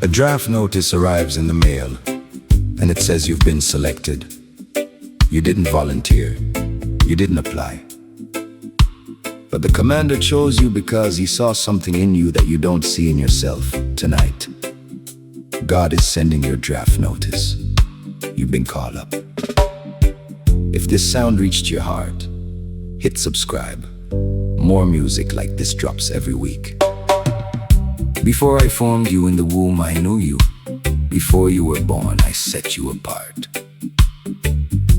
A draft notice arrives in the mail, and it says you've been selected. You didn't volunteer. You didn't apply. But the commander chose you because he saw something in you that you don't see in yourself tonight. God is sending your draft notice. You've been called up. If this sound reached your heart, hit subscribe. More music like this drops every week. Before I formed you in the womb, I knew you. Before you were born, I set you apart.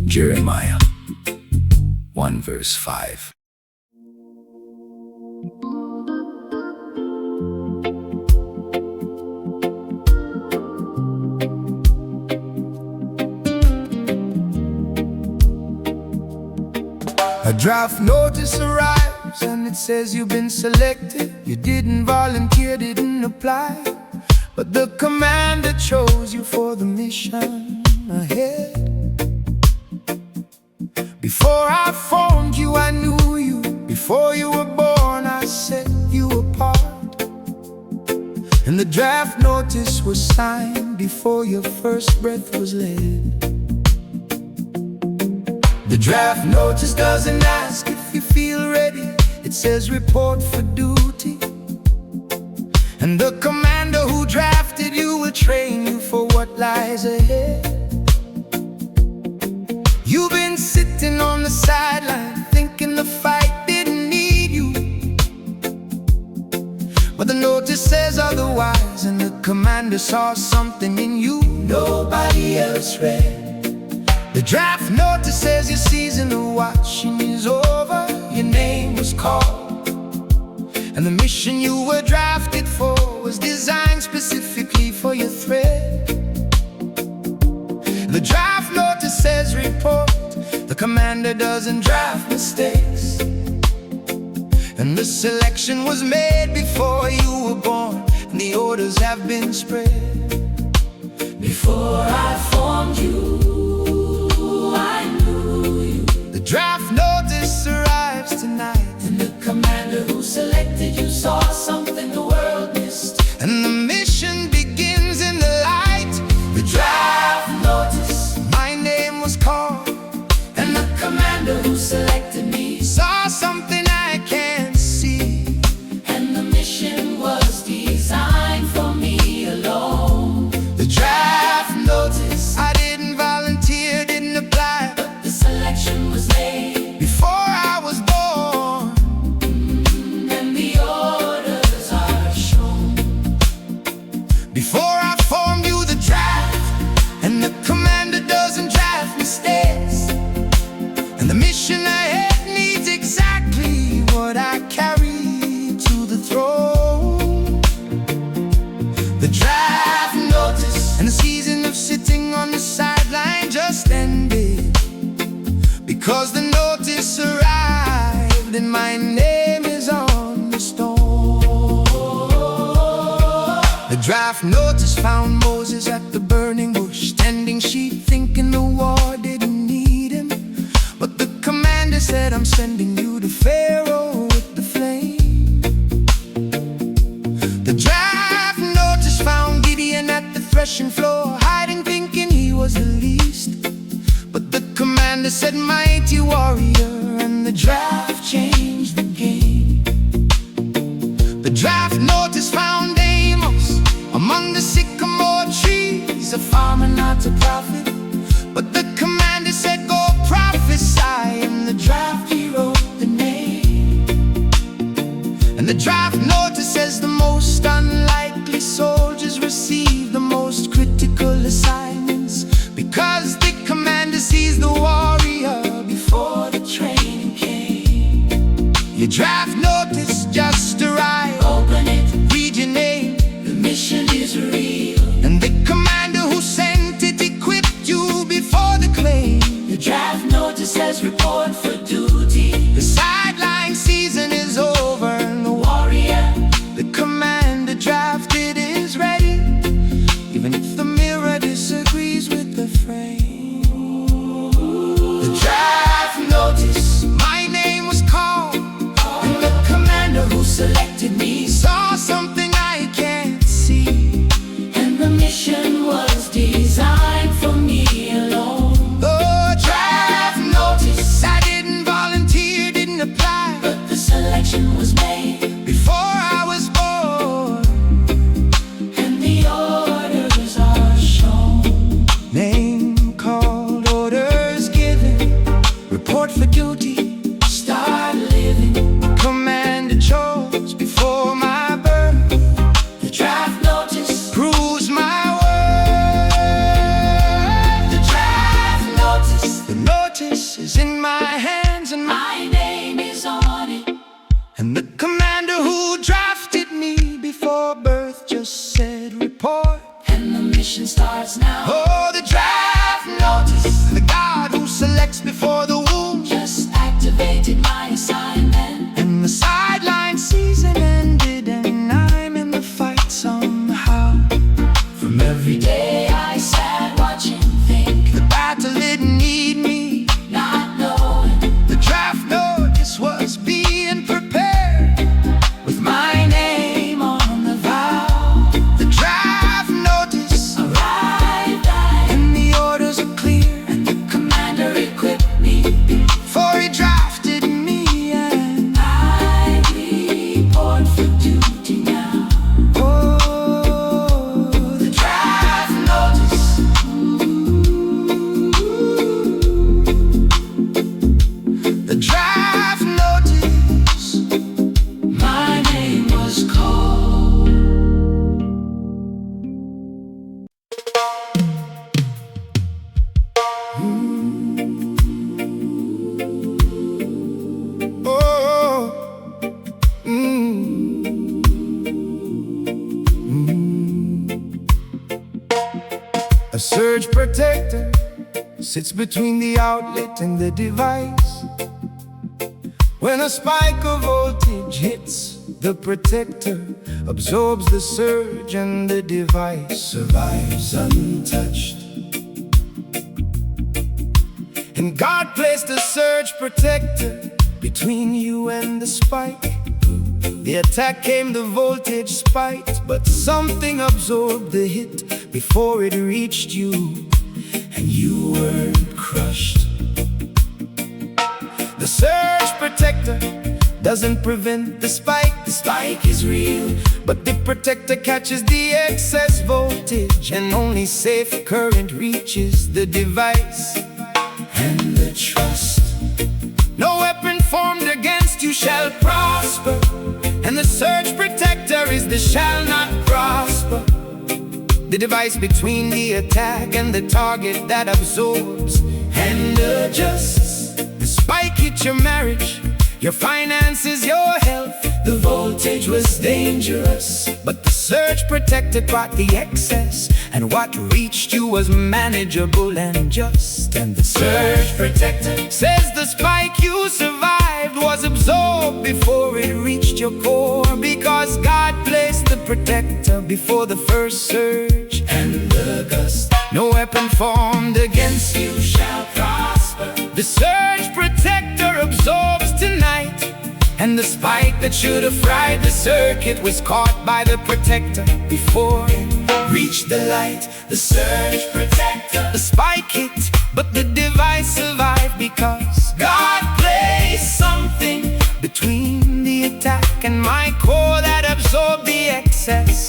Jeremiah 1 verse 5. A draft notice arrives and it says you've been selected. You didn't volunteer, didn't apply, but the commander chose you for the mission ahead. Before I formed you, I knew you. Before you were born, I set you apart. And the draft notice was signed before your first breath was led. The draft notice doesn't ask if you feel ready. It says report for duty. And the commander who drafted you will train you for what lies ahead. You've been sitting on the sideline thinking the fight didn't need you, but the notice says otherwise, and the commander saw something in you nobody else read. The draft notice says your season of watching is over. Your name was called, and the mission you were drafted for was designed specifically for your threat. The draft notice says report. The commander doesn't draft mistakes, and the selection was made before you were born, and the orders have been spread. Before I formed you, the draft notice arrives tonight, and the commander who selected you saw something the world missed, and the mission begins in the light. The draft notice, my name was called, and the commander who selected me saw something I can't see, and the mission was designed for me alone. The draft notice, I didn't volunteer, didn't apply, but the selection was made before I was born, and the orders are shown. Before I formed you, the draft, and the commander doesn't draft mistakes, and the mission ahead needs exactly what I carry to the throne. The draft notice, and the season of sitting on the sideline just ended, because the notice arrived and my name is on the stone. The draft notice found Moses at the burning bush, tending sheep, thinking the war didn't need him, but the commander said, I'm sending you to Pharaoh with the flame. The draft notice found Gideon at the threshing floor, hiding, thinking he was the least, but the commander said, mighty warrior, and the draft changed the game. The draft notice found Amos among the sycamore trees, a farmer, not a prophet, but the commander said, go prophesy, and the draft he wrote the name. And the draft notice says the most unlikely soldiers receive the most critical assignments, because the commander sees the warrior before the training came. Your draft notice just arrived. Open it, read just said report. And the mission starts now. Oh, the draft notice. The God who selects before the womb Just activated my assignment. and the sideline season ended, and I'm in the fight somehow. From every day I sat watching, think, The battle didn't need me. not knowing The draft notice was being prepared with my name on the vow. The draft notice, arrived I, and the orders are clear, and the commander equipped me. for he drafted me, and I report for duty now. oh, the Draft notice. draft notice. My name was called. Oh, A surge protector sits between the outlet and the device. When a spike of voltage hits, the protector absorbs the surge and the device survives untouched. And God placed a surge protector between you and the spike. The attack came, the voltage spiked, but something absorbed the hit before it reached you, and you weren't crushed. The surge protector doesn't prevent the spike is real, but the protector catches the excess voltage, and only safe current reaches the device and the trust. No weapon formed against you shall prosper, and the surge protector is the shall not prosper. The device between the attack and the target that absorbs and adjusts. The spike hit your marriage, your finances, your health. The voltage was dangerous, but the surge protector caught the excess, and what reached you was manageable and just. And the surge protector says the spike you survived was absorbed before it reached your core, because God placed the protector before the first surge and the gust. No weapon formed against you shall prosper. The surge protector absorbs tonight, and the spike that should have fried the circuit was caught by the protector before it reached the light. The surge protector, the spike hit, but the device survived because God placed something between the attack and my core that absorbed the excess.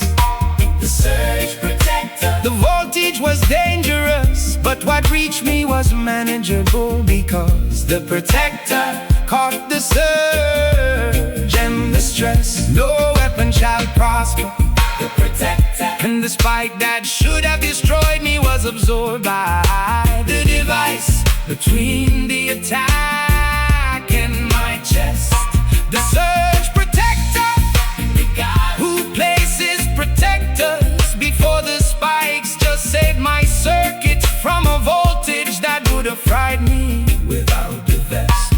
The surge protector, the voltage was dangerous, but what reached me was manageable because the protector caught the surge and the stress. No weapon shall prosper. The protector, and the spike that should have destroyed me was absorbed by the device between the attack and my chest. The surge protector, the God who places protectors before the spikes just saved my circuit from a voltage that would have fried me without the vest.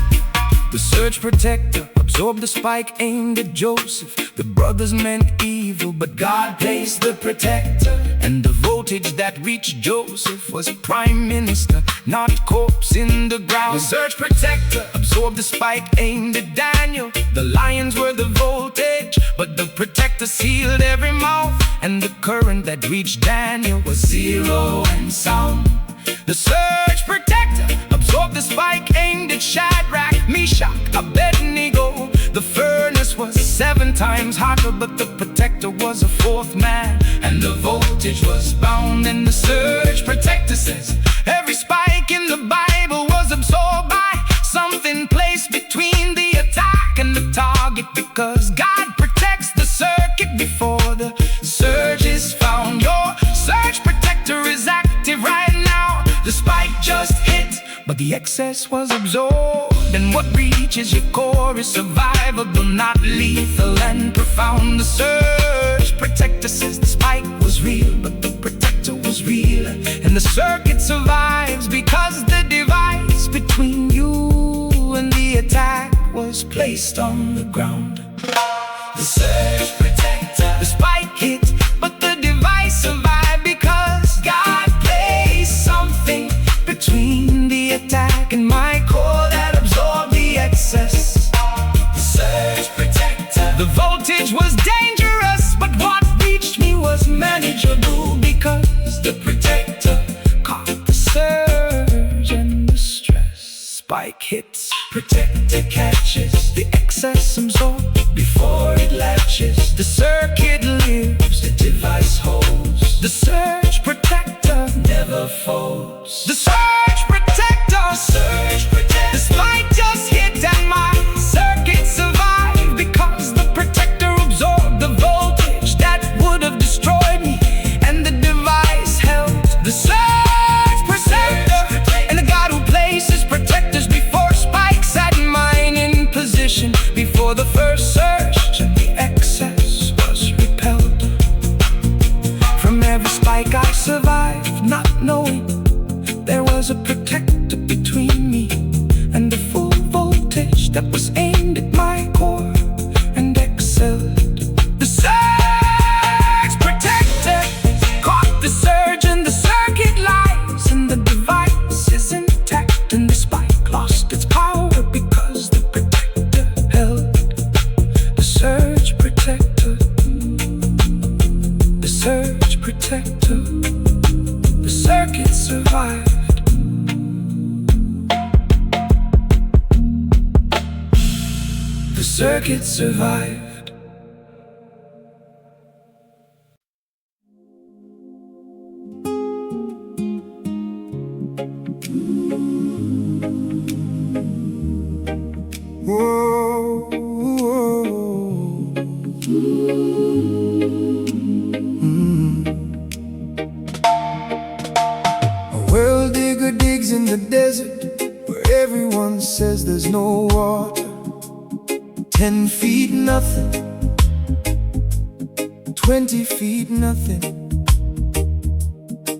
The surge protector absorbed the spike aimed at Joseph. The brothers meant evil, but God placed the protector, and the voltage that reached Joseph was prime minister, not corpse in the ground. The surge protector absorbed the spike aimed at Daniel. The lions were the voltage, but the protector sealed every mouth, and the current that reached Daniel was zero and sound. The surge protector absorbed the spike aimed at Shadrach, Meshach, Abednego. The furnace was 7 times hotter, but the protector was a 4th man, and the voltage was bound. And the surge protector says every spike in the Bible was absorbed by something placed between the attack and the target, because God protects the circuit before the surge is found. Your surge protector is active right now. The spike just hit, but the excess was absorbed, and what reaches your core is survivable, not lethal and profound. The surge protector says the And the circuit survives because the device between you and the attack was placed on the ground. The surge protector, the spike hit, but the device survived because God placed something between the attack and my core that absorbed the excess. The surge protector, the voltage was dangerous, but what reached me was manageable because the protector caught the surge and the stress. Spike hits, protector catches the excess absorbed before it latches. The circuit lives, the device holds. The surge protector never folds. The surge protector, the spike just hit and my circuit survived because the protector absorbed the voltage that would have destroyed me, and the device held. The surge protector, and the God who places protectors before spikes had mine in position before the first surge, and the excess was repelled. From every spike I survived, not knowing there was a protector between me and the full voltage that was aimed at my core and excelled. The surge protector caught the surge and the circuit lies, and the device is intact, and the spike lost its power because the protector held. The surge protector, the surge protector, the circuit survived. The circuit survived. Whoa, whoa. A well digger digs in the desert where everyone says there's no water. 10 feet nothing, 20 feet nothing.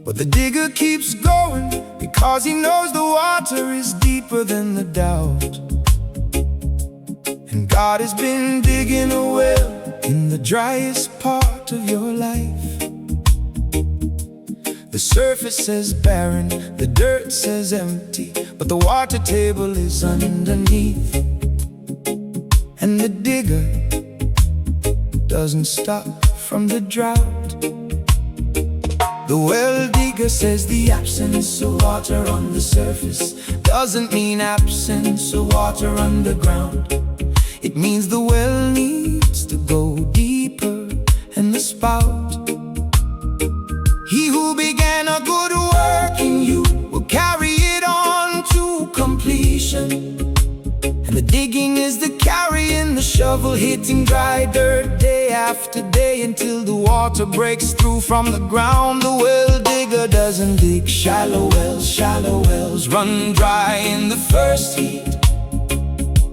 But the digger keeps going because he knows the water is deeper than the doubt. And God has been digging a well in the driest part of your life. The surface says barren, the dirt says empty, but the water table is underneath. And the digger doesn't stop from the drought. The well digger says the absence of water on the surface doesn't mean absence of water underground. It means the well needs to go deeper in the spout. He who began a good work in you will carry it on to completion. And the digging is the carrying, the shovel hitting dry dirt day after day until the water breaks through from the ground. The well digger doesn't dig shallow wells run dry in the first heat.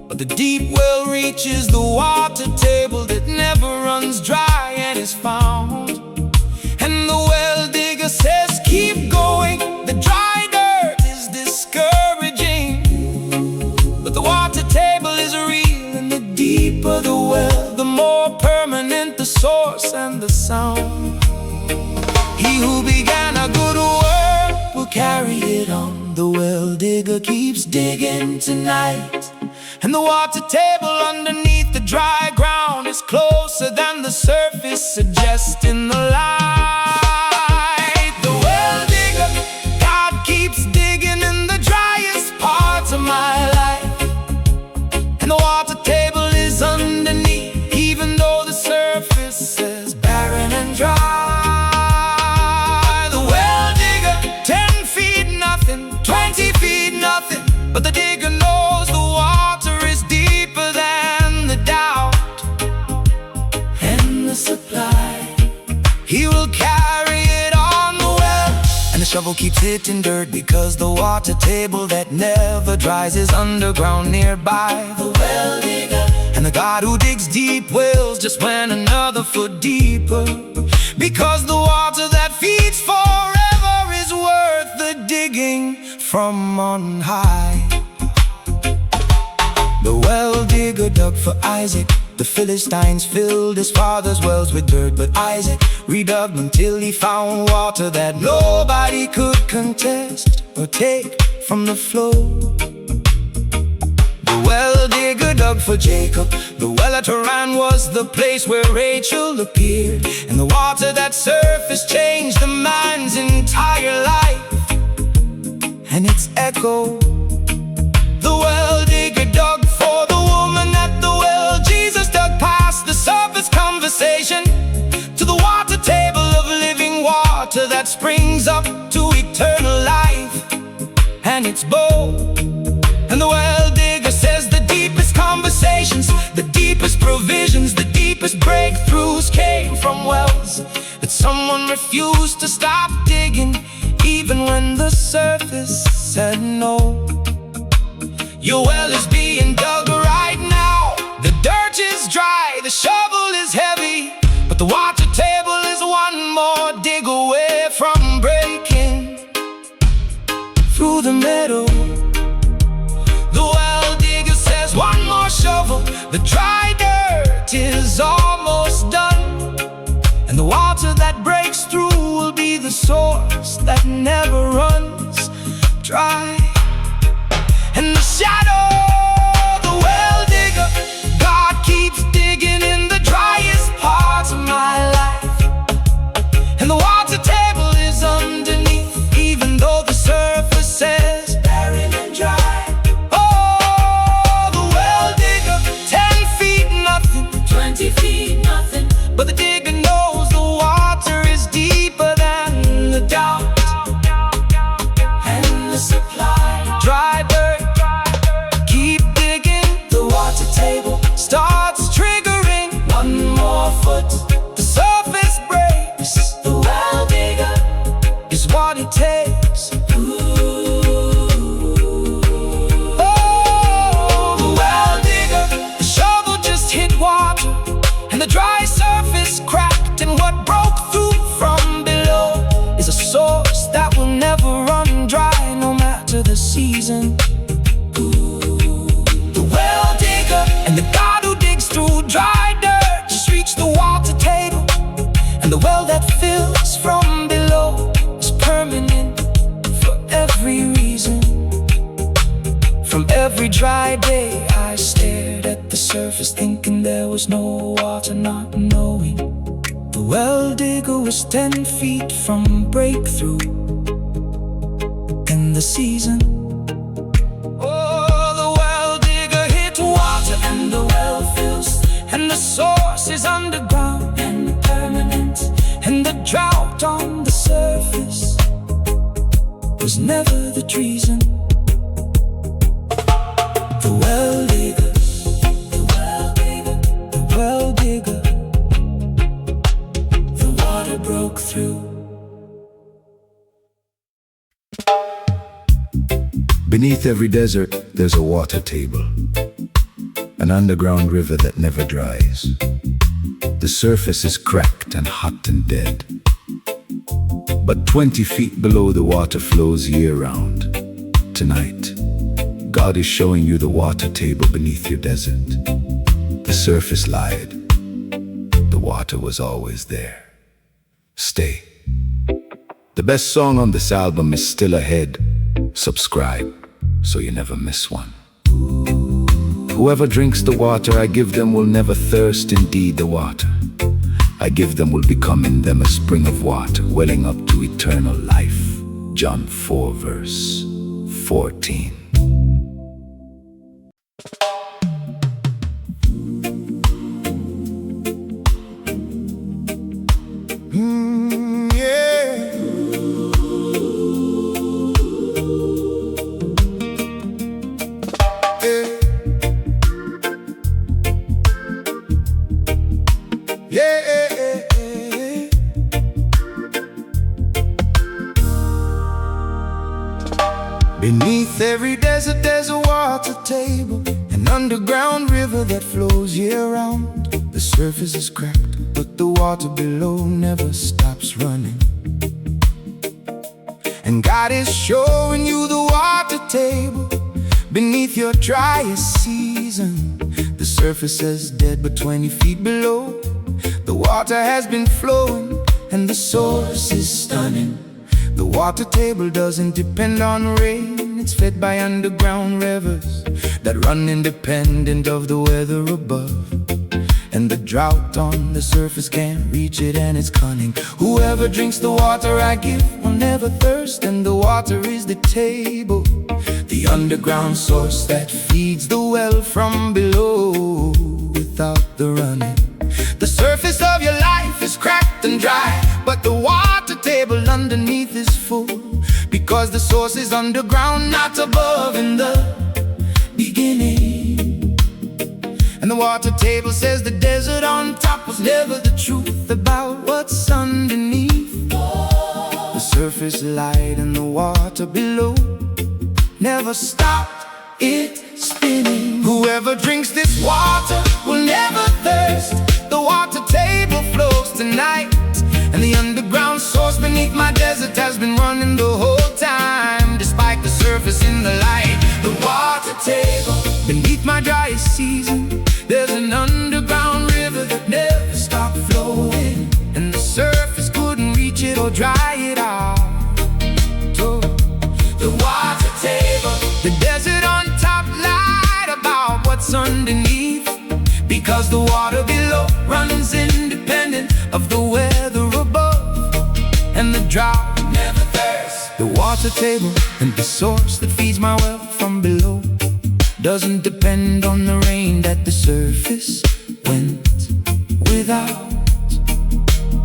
But the deep well reaches the water table that never runs dry and is found. And the well digger says keep going, the dry dirt is discouraging, but the water table is real, and the deeper the well, the more permanent the source and the sound. He who began a good work will carry it on. The well digger keeps digging tonight, and the water table underneath the dry ground is closer than the surface suggests in the light. The well digger, God keeps digging in the driest parts of my life, and the water table is underneath, even though the surface is barren and dry. The well digger, 10 feet nothing, 20 feet nothing, but the digger knows the water is deeper than the doubt and the supply. He will carry it on the well, and the shovel keeps hitting dirt because the water table that never dries is underground nearby. The well digger and the God who digs deep wells just went another foot deeper, because the water that feeds forever is worth from on high. The well digger dug for Isaac. The Philistines filled his father's wells with dirt, but Isaac redug until he found water that nobody could contest or take from the flow. The well digger dug for Jacob. The well at Haran was the place where Rachel appeared, and the water that surfaced changed the man's entire life and its echo. The well digger dug for the woman at the well. Jesus dug past the surface conversation to the water table of living water that springs up to eternal life and its bowl. And the well digger says the deepest conversations, the deepest provisions, the deepest breakthroughs came from wells that someone refused to stop digging, even when the surface said no. Your well is being dug right now. The dirt is dry, the shovel is heavy, but the water table is one more dig away from breaking through the meadow. The well digger says one more shovel. The dry dirt is almost done, and the water that breaks through will be the source that never runs dry. And the shadow, the well digger, God keeps digging in the driest parts of my life. And the water table is underneath, even though the surface says barren and dry. Oh, the well digger, 10 feet nothing, 20 feet nothing, but the digger knows the water is deeper than the doubt and the supply. Dry dirt, starts triggering one more foot. The surface breaks. The well digger is what it takes. Oh, the well digger, the shovel just hit water, and the dry surface cracked, and what broke through from below is a source that will never run dry, no matter the season. The well digger and the God who digs through dry dirt just reach the water table, and the well that fills from below is permanent for every reason. From every dry day I stared at the surface, thinking there was no water, not knowing the well digger was 10 feet from breakthrough in the season. And the well fills, and the source is underground and permanent, and the drought on the surface was never the treason. The well digger, the well digger, the well digger, the water broke through. Beneath every desert, there's a water table, an underground river that never dries. The surface is cracked and hot and dead, but 20 feet below the water flows year-round. Tonight, God is showing you the water table beneath your desert. The surface lied. The water was always there. Stay. The best song on this album is still ahead. Subscribe so you never miss one. Whoever drinks the water I give them will never thirst. Indeed, the water I give them will become in them a spring of water, welling up to eternal life. John 4 verse 14. Beneath every desert there's a water table, an underground river that flows year-round. The surface is cracked, but the water below never stops running. And God is showing you the water table beneath your driest season. The surface is dead, but 20 feet below, the water has been flowing, and the source is stunning. The water table doesn't depend on rain. It's fed by underground rivers that run independent of the weather above. And the drought on the surface can't reach it, and it's cunning. Whoever drinks the water I give will never thirst. And the water is the table, the underground source that feeds the well from below without the running. The surface of your life is cracked and dry, but the water table underneath is full, because the source is underground, not above in the beginning. And the water table says the desert on top was never the truth about what's underneath. The surface light and the water below never stopped it spinning. Whoever drinks this water will never thirst. The water table flows tonight, and the underground source beneath my desert has been running the whole time, despite the surface in the light. The water table beneath my driest season, there's an underground river that never stopped flowing, and the surface couldn't reach it or dry it out. So, the water table, the desert on top lied about what's underneath, because the water below runs independent of the weather above, and the drought never thirsts. The water table and the source that feeds my well from below doesn't depend on the rain that the surface went without.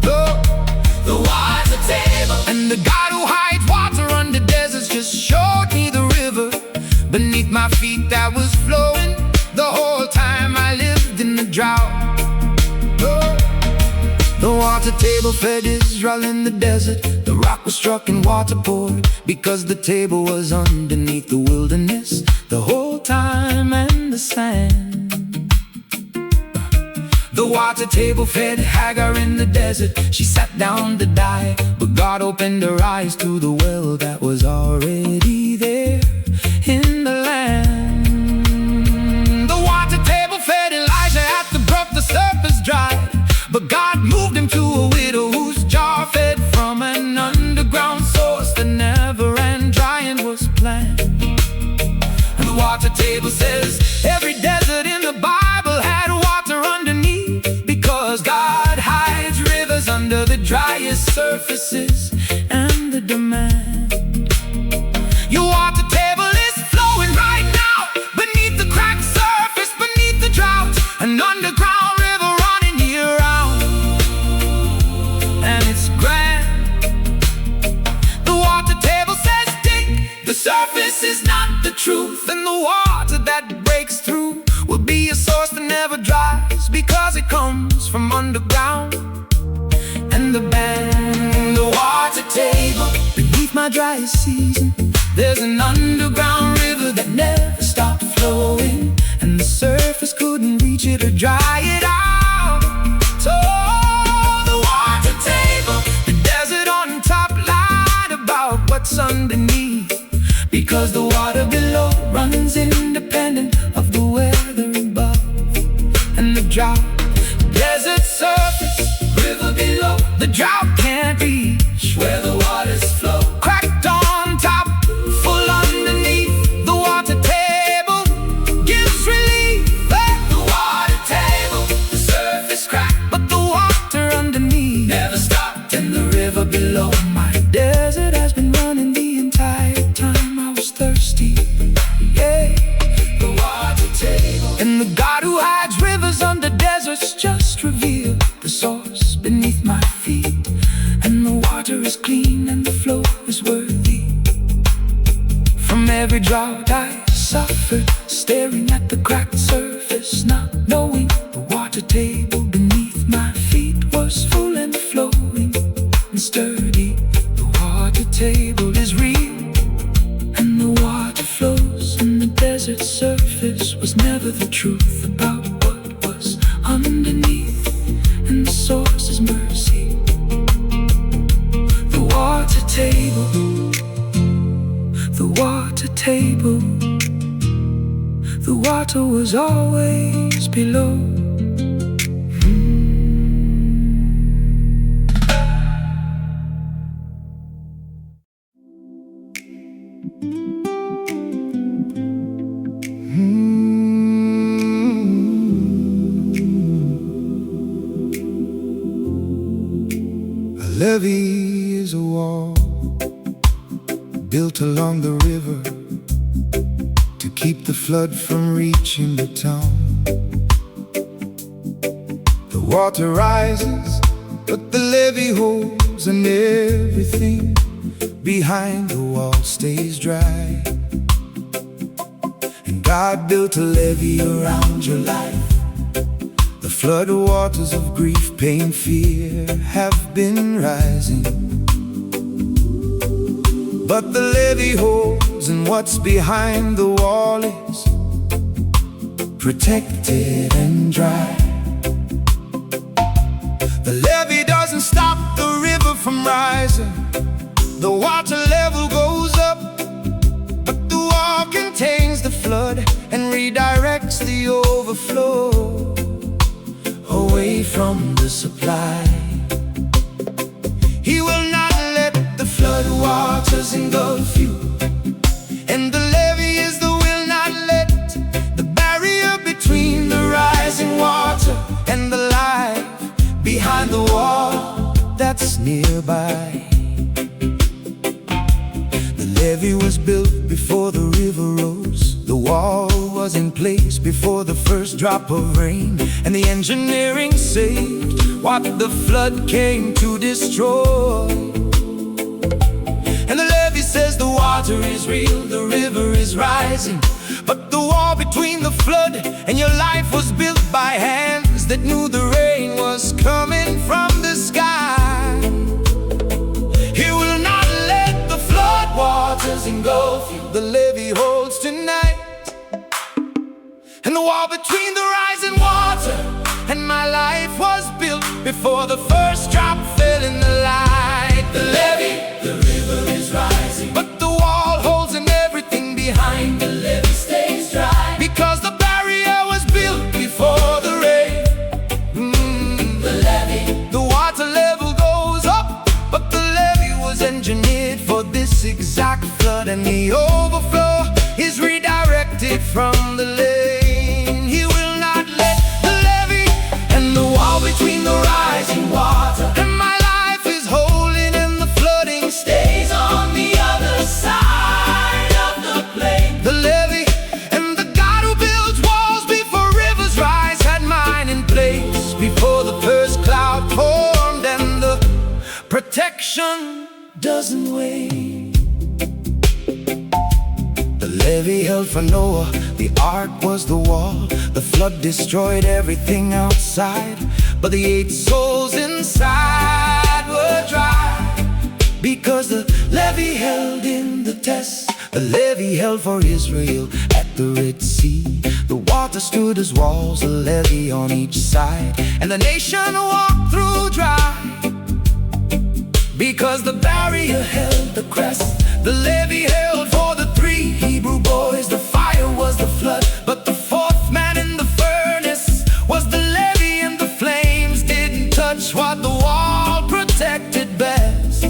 The water table and the God who hides water under deserts just showed me the river beneath my feet that was flowing the whole time I lived in the drought. The water table fed Israel in the desert. The rock was struck and water poured, because the table was underneath the wilderness the whole time, and the sand. The water table fed Hagar in the desert. She sat down to die, but God opened her eyes to the well that was already there in the land. The water table fed Elijah at the brook, the surface dried, but God moved him to a widow whose jar fed from an underground source that never ran dry and was planned. And the water table says every desert in the Bible had water underneath, because God hides rivers under the driest surfaces and the demand. Your water table is flowing right now beneath the cracked surface, beneath the drought, an underground river running year-round, and it's grand. The water table says dig, the surface is not the truth, and the water that breaks through will be a source that never dries, because it comes from underground. And the band, the water table beneath my driest season, there's an underground river that never stopped flowing, and the surface couldn't reach it or dry it out. So the water table, the desert on top lied about what's underneath, because the water below runs independent of the weather above, and the drought, desert surface, river below, the drought can't reach where the waters flow. Cracked on top, full underneath, the water table gives relief. The water table, the surface cracked, but the water underneath never stopped, and the river below my desert has been running the entire time I was thirsty. Yeah, the water table and the God who hides rivers under deserts just revealed the source beneath my feet, and the water is clean and the flow is worthy. From every drought I suffered, staring at the cracked surface, not knowing the water table beneath my feet was full and flowing and sturdy. The water table is real, and the water flows, and the desert surface was never the truth about what was underneath, and the source is mercy. The water table table. The water was always below. A levee is a wall built along the river to keep the flood from reaching the town. The water rises, but the levee holds, and everything behind the wall stays dry. And God built a levee around your life. The flood waters of grief, pain, fear have been rising, but the levee holds, and what's behind the wall is protected and dry. The levee doesn't stop the river from rising. The water level goes up, but the wall contains the flood and redirects the overflow away from the supply. He will not let the flood waters engulf you, and the levee is the will not let, the barrier between the rising water and the life behind the wall that's nearby. The levee was built before the river rose. The wall was in place before the first drop of rain, and the engineering saved what the flood came to destroy. And the levee says the water is real, the river is rising, but the wall between the flood and your life was built by hands that knew the rain was coming from the sky. He will not let the flood waters engulf you. The levee holds tonight, and the wall between the rising water and my life was built before the first drop fell in the light. The levee, the river is rising, but the wall holds, and everything behind the levee stays dry, because the barrier was built before the rain. The levee, the water level goes up, but the levee was engineered for this exact flood, and the overflow is redirected from the lane. He will not let the levee and the wall between the rising water and my life is holding, and the flooding stays on the other side of the plain. The levee and the God who builds walls before rivers rise had mine in place before the first cloud formed, and the protection doesn't wait. The levee held for Noah, the ark was the wall. The flood destroyed everything outside, but the 8 souls inside were dry, because the levee held in the test. The levee held for Israel at the Red Sea. The water stood as walls, a levee on each side, and the nation walked through dry, because the barrier held the crest. The levee held for the 3 Hebrew boys. The fire was the flood, but the 4th man in the furnace was the levee, and the flames didn't touch what the wall protected best.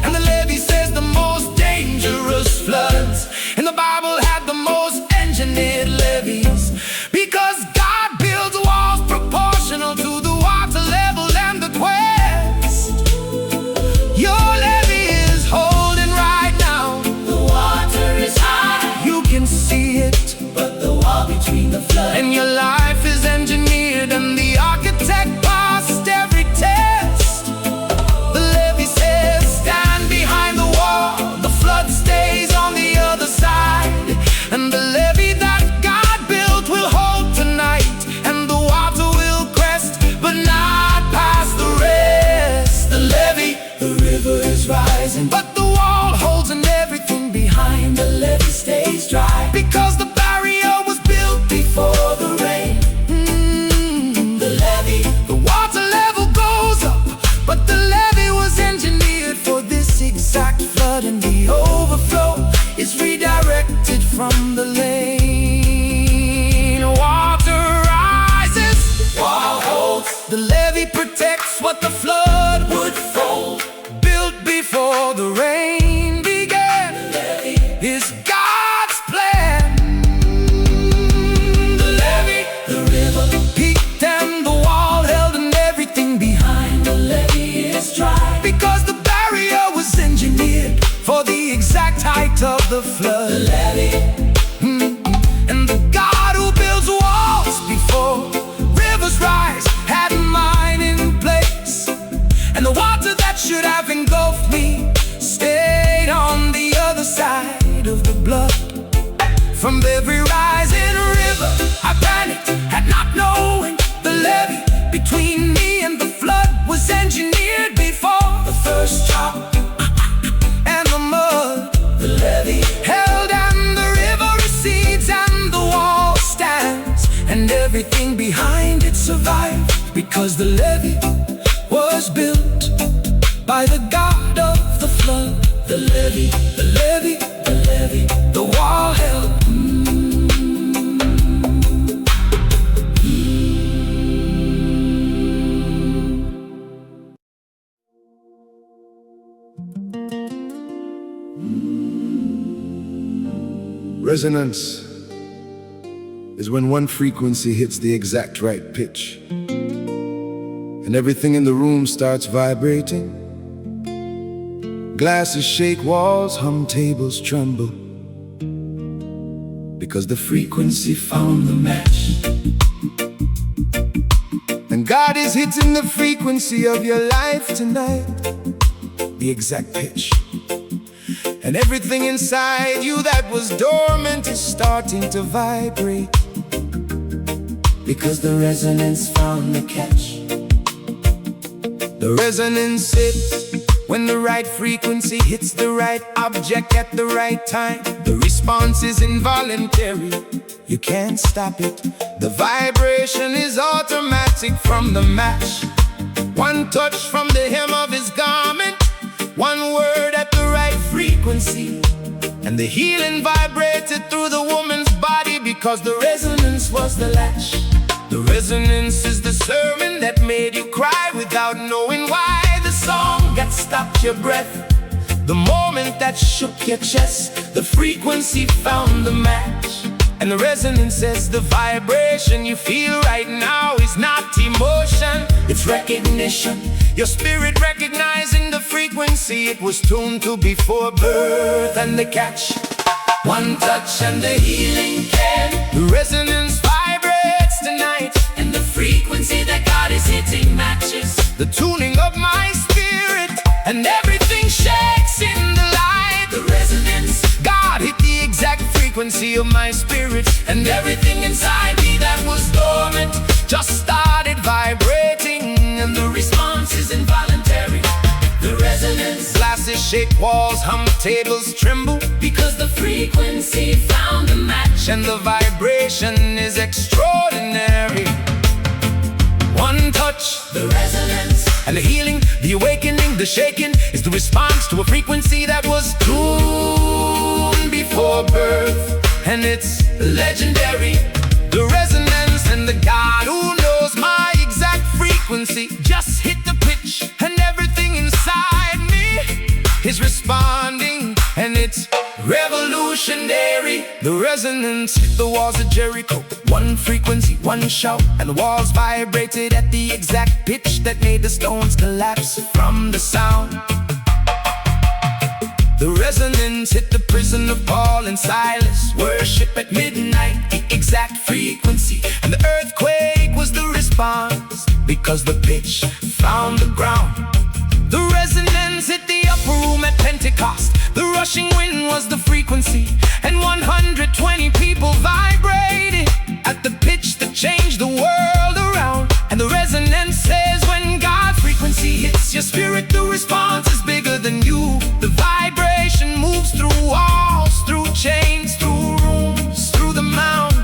And the levee says the most dangerous floods in the Bible had the most engineered levees, because God builds walls proportional to the water level and the quest. Your levee is holding right now, the flood, the levee. And the God who builds walls before rivers rise had mine in place. And the water that should have engulfed me stayed on the other side of the blood. From every rising river I panicked at not knowing the levee between me and the flood was engineered before the first drop and the mud. The levee held and the river recedes and the wall stands, and everything behind it survived because the levee was built by the God of the flood. The levee, the levee, the levee, the wall held. Resonance is when one frequency hits the exact right pitch, and everything in the room starts vibrating. Glasses shake, walls hum, tables tremble, because the frequency found the match. And God is hitting the frequency of your life tonight, the exact pitch. And everything inside you that was dormant is starting to vibrate, because the resonance found the catch. The resonance hits when the right frequency hits the right object at the right time. The response is involuntary, you can't stop it. The vibration is automatic from the match. One touch from the hem of his garment, one word at the right frequency, and the healing vibrated through the woman's body, because the resonance was the latch. The resonance is the sermon that made you cry without knowing why. The song that stopped your breath, the moment that shook your chest. The frequency found the match, and the resonance says the vibration you feel right now is not emotion, it's recognition. Your spirit recognizing the frequency it was tuned to before birth. And the catch, one touch and the healing came. The resonance vibrates tonight, and the frequency that God is hitting matches the tuning of my spirit, and everything shakes in the light. The resonance, God hit the exact frequency of my spirit, and everything inside me that was dormant just started vibrating, and the response is involuntary. The resonance, glasses shake, walls hum, tables tremble, because the frequency found a match, and the vibration is extraordinary. One touch, the resonance, and the healing, the awakening, the shaking is the response to a frequency that was tuned before birth, and it's legendary. The resonance and the God who knows my exact frequency just hit the pitch, and everything inside me is responding, and it's revolutionary. The resonance hit the walls of Jericho, one frequency, one shout, and the walls vibrated at the exact pitch that made the stones collapse from the sound. The resonance hit the prison of Paul and Silas, worship at midnight, the exact frequency, and the earthquake was the response, because the pitch found the ground. The resonance hit the upper room at Pentecost, the rushing wind was the frequency, and 120 people vibrated at the pitch that changed the world around. And the resonance says when God's frequency hits your spirit, the response is bigger than you. The vibration moves through walls, through chains, through rooms, through the mound.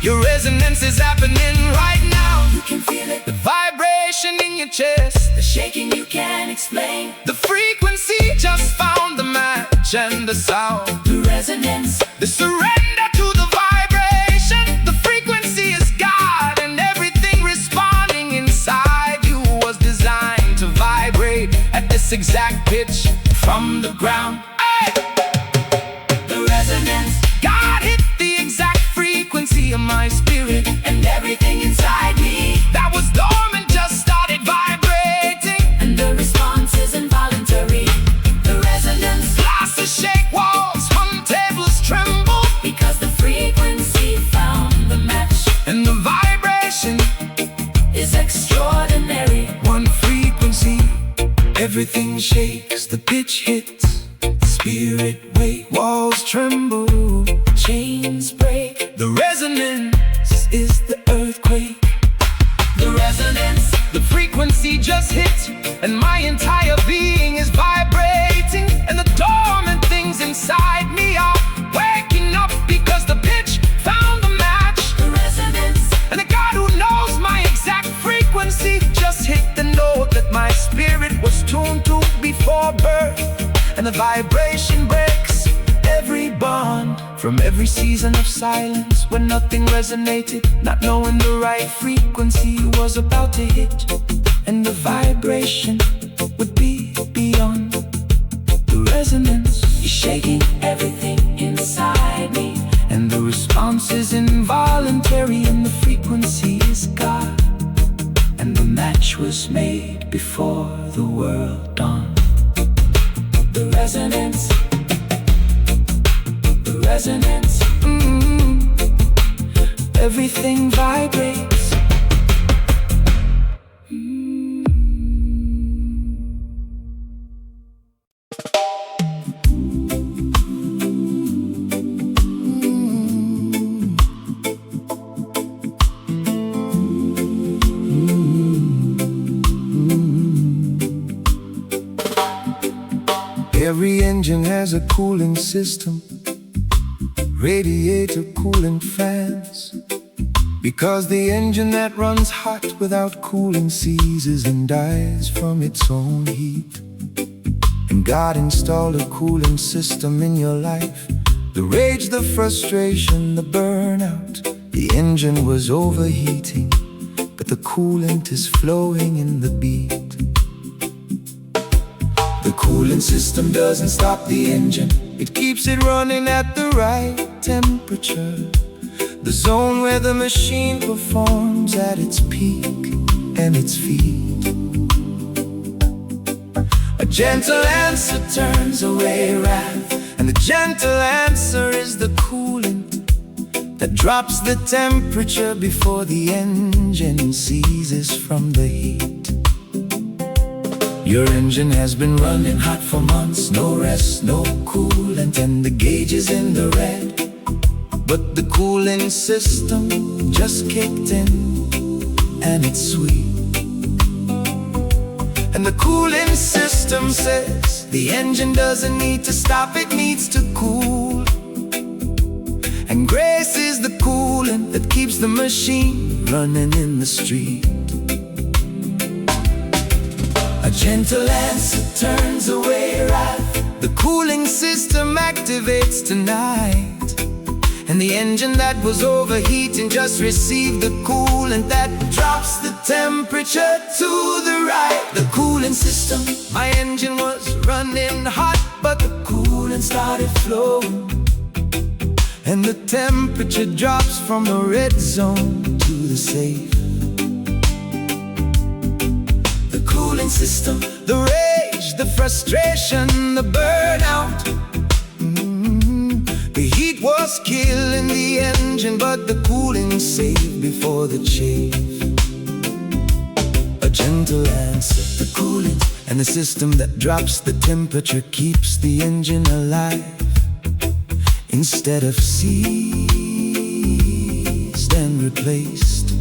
Your resonance is happening right now. You can feel it, the vibration in your chest, the shaking you can't explain. The frequency just found the match and the sound. The resonance, the surrender to the vibration. The frequency is God, and everything responding inside you was designed to vibrate at this exact pitch from the ground. Hey! The resonance, God hit the exact frequency of my spirit, and everything inside me that was dormant just started vibrating, and the response is involuntary. The resonance, glasses shake, walls hum, Everything shakes, the pitch hits, the spirit wake, walls tremble, chains break. The resonance is the earthquake. The resonance, the frequency just hit, and my entire being is vibrating. And the dormant things inside me are waking up because the pitch found the match. The resonance, and the God who knows my exact frequency just hit the note that my spirit was tuned to before birth. And the vibration breaks every bond from every season of silence when nothing resonated, not knowing the right frequency was about to hit. And the vibration would be beyond the resonance. You're shaking everything inside me, and the response is involuntary, and the frequency is God. And the match was made before the world dawned. The resonance, the resonance, everything vibrates. Every engine has a cooling system, radiator coolant fans, because the engine that runs hot without cooling seizes and dies from its own heat. And God installed a cooling system in your life. The rage, the frustration, the burnout. The engine was overheating, but the coolant is flowing in the beat. The cooling system doesn't stop the engine, it keeps it running at the right temperature, the zone where the machine performs at its peak and its feet. A gentle answer turns away wrath, and the gentle answer is the coolant that drops the temperature before the engine seizes from the heat. Your engine has been running hot for months, no rest, no coolant, and the gauge is in the red. But the cooling system just kicked in, and it's sweet. And the cooling system says the engine doesn't need to stop, it needs to cool. And grace is the coolant that keeps the machine running in the street. A gentle answer turns away wrath, the cooling system activates tonight. And the engine that was overheating just received the coolant that drops the temperature to the right. The cooling system, my engine was running hot, but the coolant started flowing, and the temperature drops from the red zone to the safe. The cooling system, the rage, the frustration, the burnout. The heat was killing the engine, but the cooling saved before the chafe. A gentle answer, the cooling, and the system that drops the temperature keeps the engine alive. Instead of seized and replaced.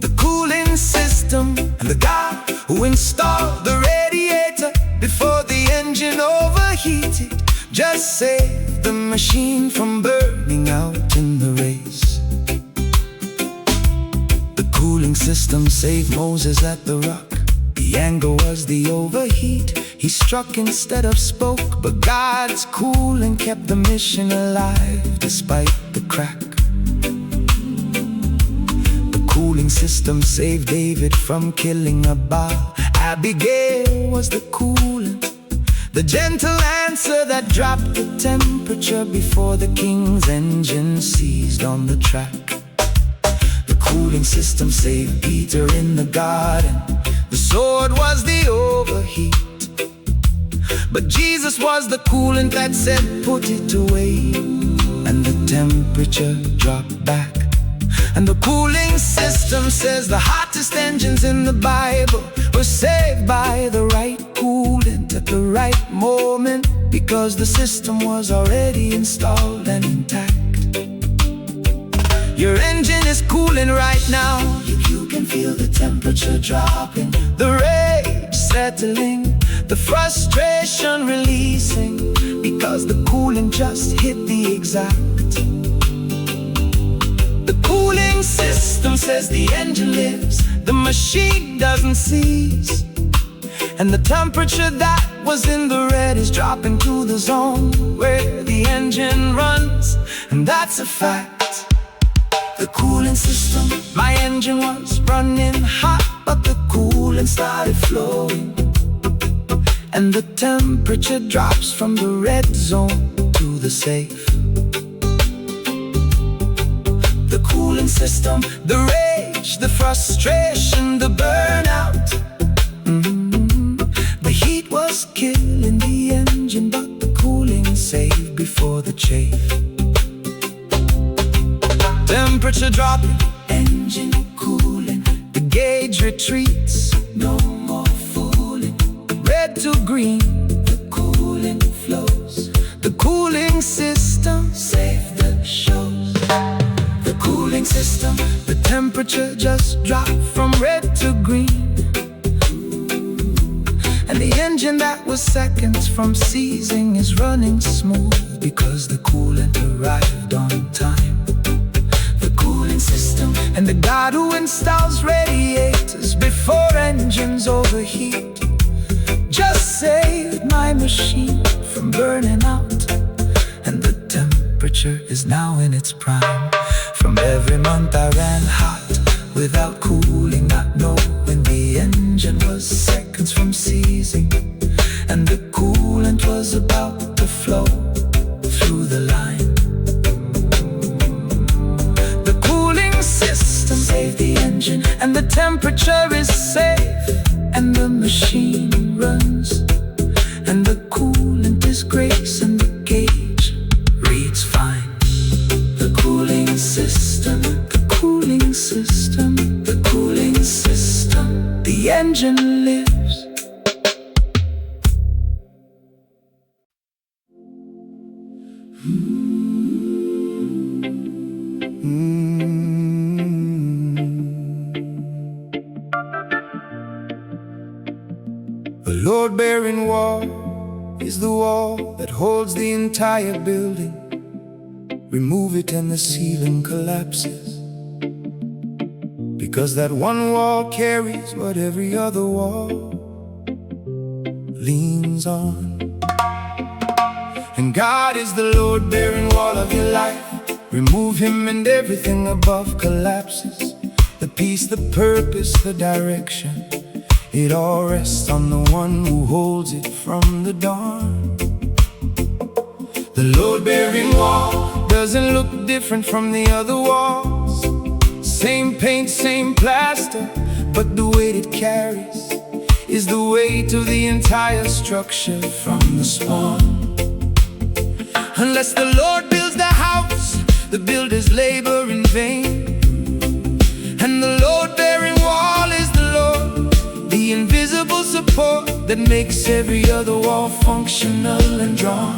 The cooling system and the guy who installed the radiator before the engine overheated just saved the machine from burning out in the race. The cooling system saved Moses at the rock. The anger was the overheat. He struck instead of spoke, but God's cooling kept the mission alive despite the crack. The cooling system saved David from killing Nabal. Abigail was the coolant, the gentle answer that dropped the temperature before the king's engine seized on the track. The cooling system saved Peter in the garden. The sword was the overheat, but Jesus was the coolant that said put it away, and the temperature dropped back. And the cooling system says the hottest engines in the Bible were saved the system was already installed and intact. Your engine is cooling right now. You can feel the temperature dropping, the rage settling, the frustration releasing, because the cooling just hit the exact. The cooling system says the engine lives, the machine doesn't cease, and the temperature that was in the red is dropping to the zone where the engine runs, and that's a fact. The cooling system, my engine was running hot, but the coolant started flowing, and the temperature drops from the red zone to the safe. The cooling system, the rage, the frustration, the burnout. The heat was killing the engine, but the cooling saved before the chafe. Temperature dropping, engine cooling, the gauge retreats, no more fooling. Red to green, the cooling flows. The cooling system saved the shows. The cooling system, the temperature just dropped from red to green, and the engine that was seconds from seizing is running smooth because the coolant arrived on time. System and the God who installs radiators before engines overheat just saved my machine from burning out, and the temperature is now in its prime. From every month I ran hot without cooling, not knowing the engine was seconds from seizing, and the coolant was about to flow through the line. Save the engine, and the temperature is safe, and the machine runs, and the coolant is grace, and the gauge reads fine. The cooling system, the cooling system, the cooling system, the engine lives. A load-bearing wall is the wall that holds the entire building. Remove it and the ceiling collapses, because that one wall carries what every other wall leans on. And God is the load-bearing wall of your life. Remove Him and everything above collapses. The peace, the purpose, the direction, it all rests on the one who holds it from the dawn. The load-bearing wall doesn't look different from the other walls. Same paint, same plaster, but the weight it carries is the weight of the entire structure from the spawn. Unless the Lord builds the house, the builders labor in vain. And the load-bearing wall is the Lord, the invisible support that makes every other wall functional and drawn.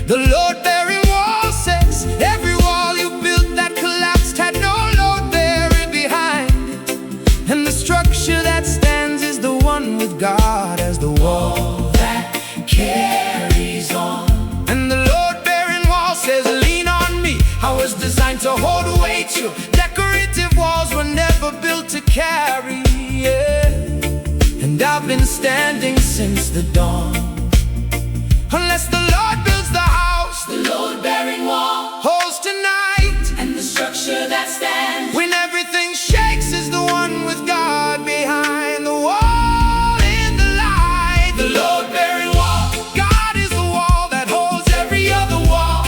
The load-bearing wall says every wall you built that collapsed had no load bearing behind it. And the structure that stands is the one with God as the wall that carries on. And the load-bearing wall says, lean on me. I was designed to hold weight. Your decorative walls were never built to carry, yeah. And I've been standing since the dawn. Unless the Lord builds the house, the load-bearing wall holds tonight. And the structure that stands when everything shakes is the one with God behind the wall in the light. The load-bearing wall, God is the wall that holds every other wall.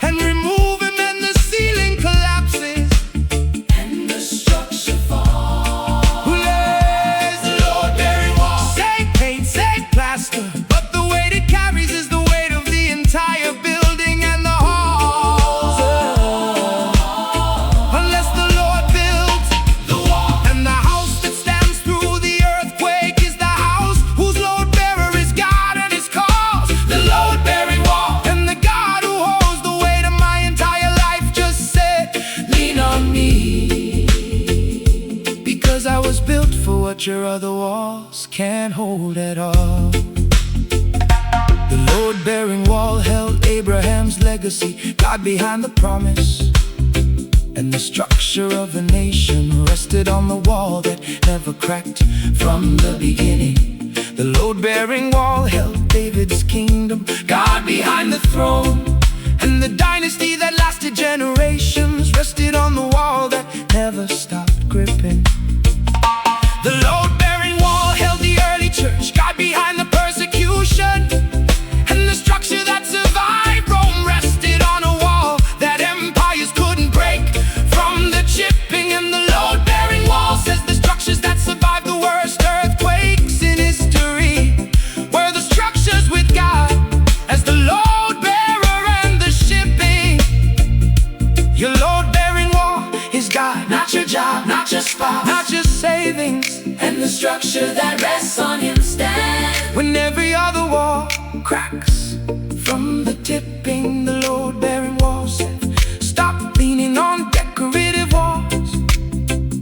And remove Him and the ceiling collapses and the structure falls. Who lays the load-bearing wall? Same paint, same plaster, but the weight it carries is the weight of the entire building, and the structure of the walls can't hold at all. The load-bearing wall held Abraham's legacy, God behind the promise. And the structure of the nation rested on the wall that never cracked from the beginning. The load-bearing wall held David's kingdom, God behind the throne. And the dynasty that lasted generations rested on the wall that never stopped gripping. The load-bearing wall held the early church, God behind the persecution. And the structure that survived Rome rested on a wall that empires couldn't break from the chipping. And the load-bearing wall says the structures that survived the worst earthquakes in history were the structures with God as the load-bearer and the shipping. Your load-bearing wall is God, not your job, not your spouse, not your savings. And the structure that rests on him stands. When every other wall cracks from the tipping, the load-bearing wall said, stop leaning on decorative walls.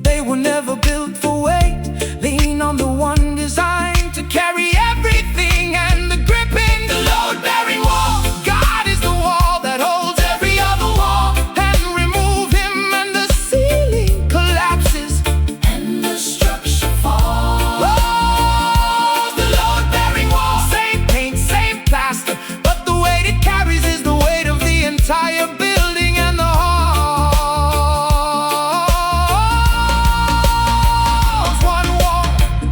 They were never built for weight. Lean on the one designed to carry everything and the gripping. The load-bearing wall, God is the wall that holds every other wall. And remove him and the ceiling collapses And the structure falls. Oh, the load-bearing wall, same paint, same plaster, but the weight it carries is the weight of the entire building and the halls. One wall,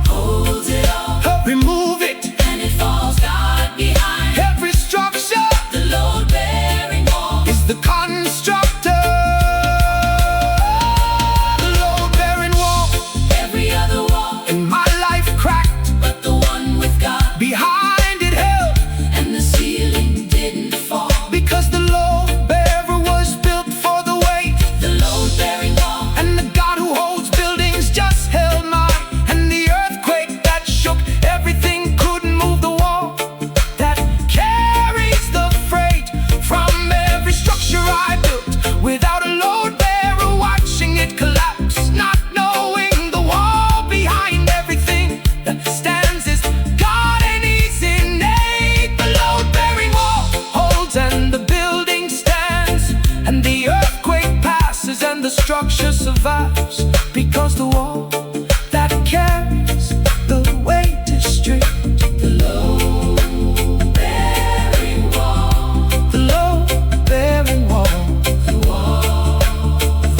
Holds it all, remove it, and it falls. God behind every structure the load-bearing wall. is the constructor. The load-bearing wall Every other wall, in my life cracked, but the one with God behind it held, and the ceiling didn't fall. because the load-bearer was built for the weight. The load-bearing wall, And the God who holds buildings just held mine. And the earthquake that shook everything couldn't move the wall that carries the freight from every structure I built, without a load bearer watching it collapse, not knowing the wall behind everything that stands is God, and he's innate. The load-bearing wall holds and the building stands, and the earthquake passes and the structure survives, because the wall that carries the weight is strict. the load-bearing wall, The load-bearing wall, the wall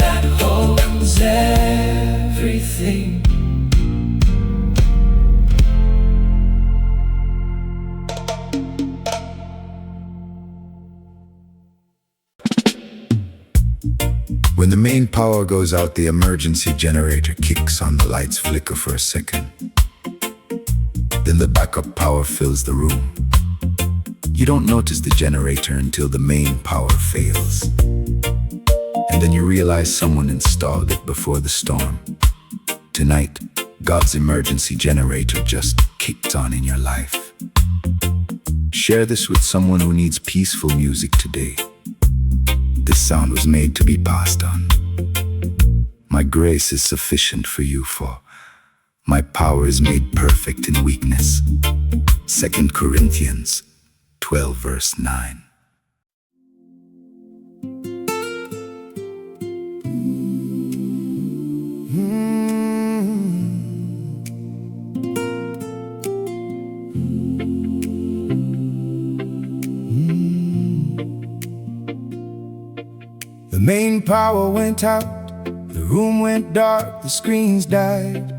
that holds everything. When the main power goes out, the emergency generator kicks on, the lights flicker for a second. Then the backup power fills the room. You don't notice the generator until the main power fails. And then you realize someone installed it before the storm. Tonight, God's emergency generator just kicked on in your life. Share this with someone who needs peaceful music today. This sound was made to be passed on. My grace is sufficient for you, for my power is made perfect in weakness. 2 Corinthians 12 verse 9. The main power went out, the room went dark, the screens died.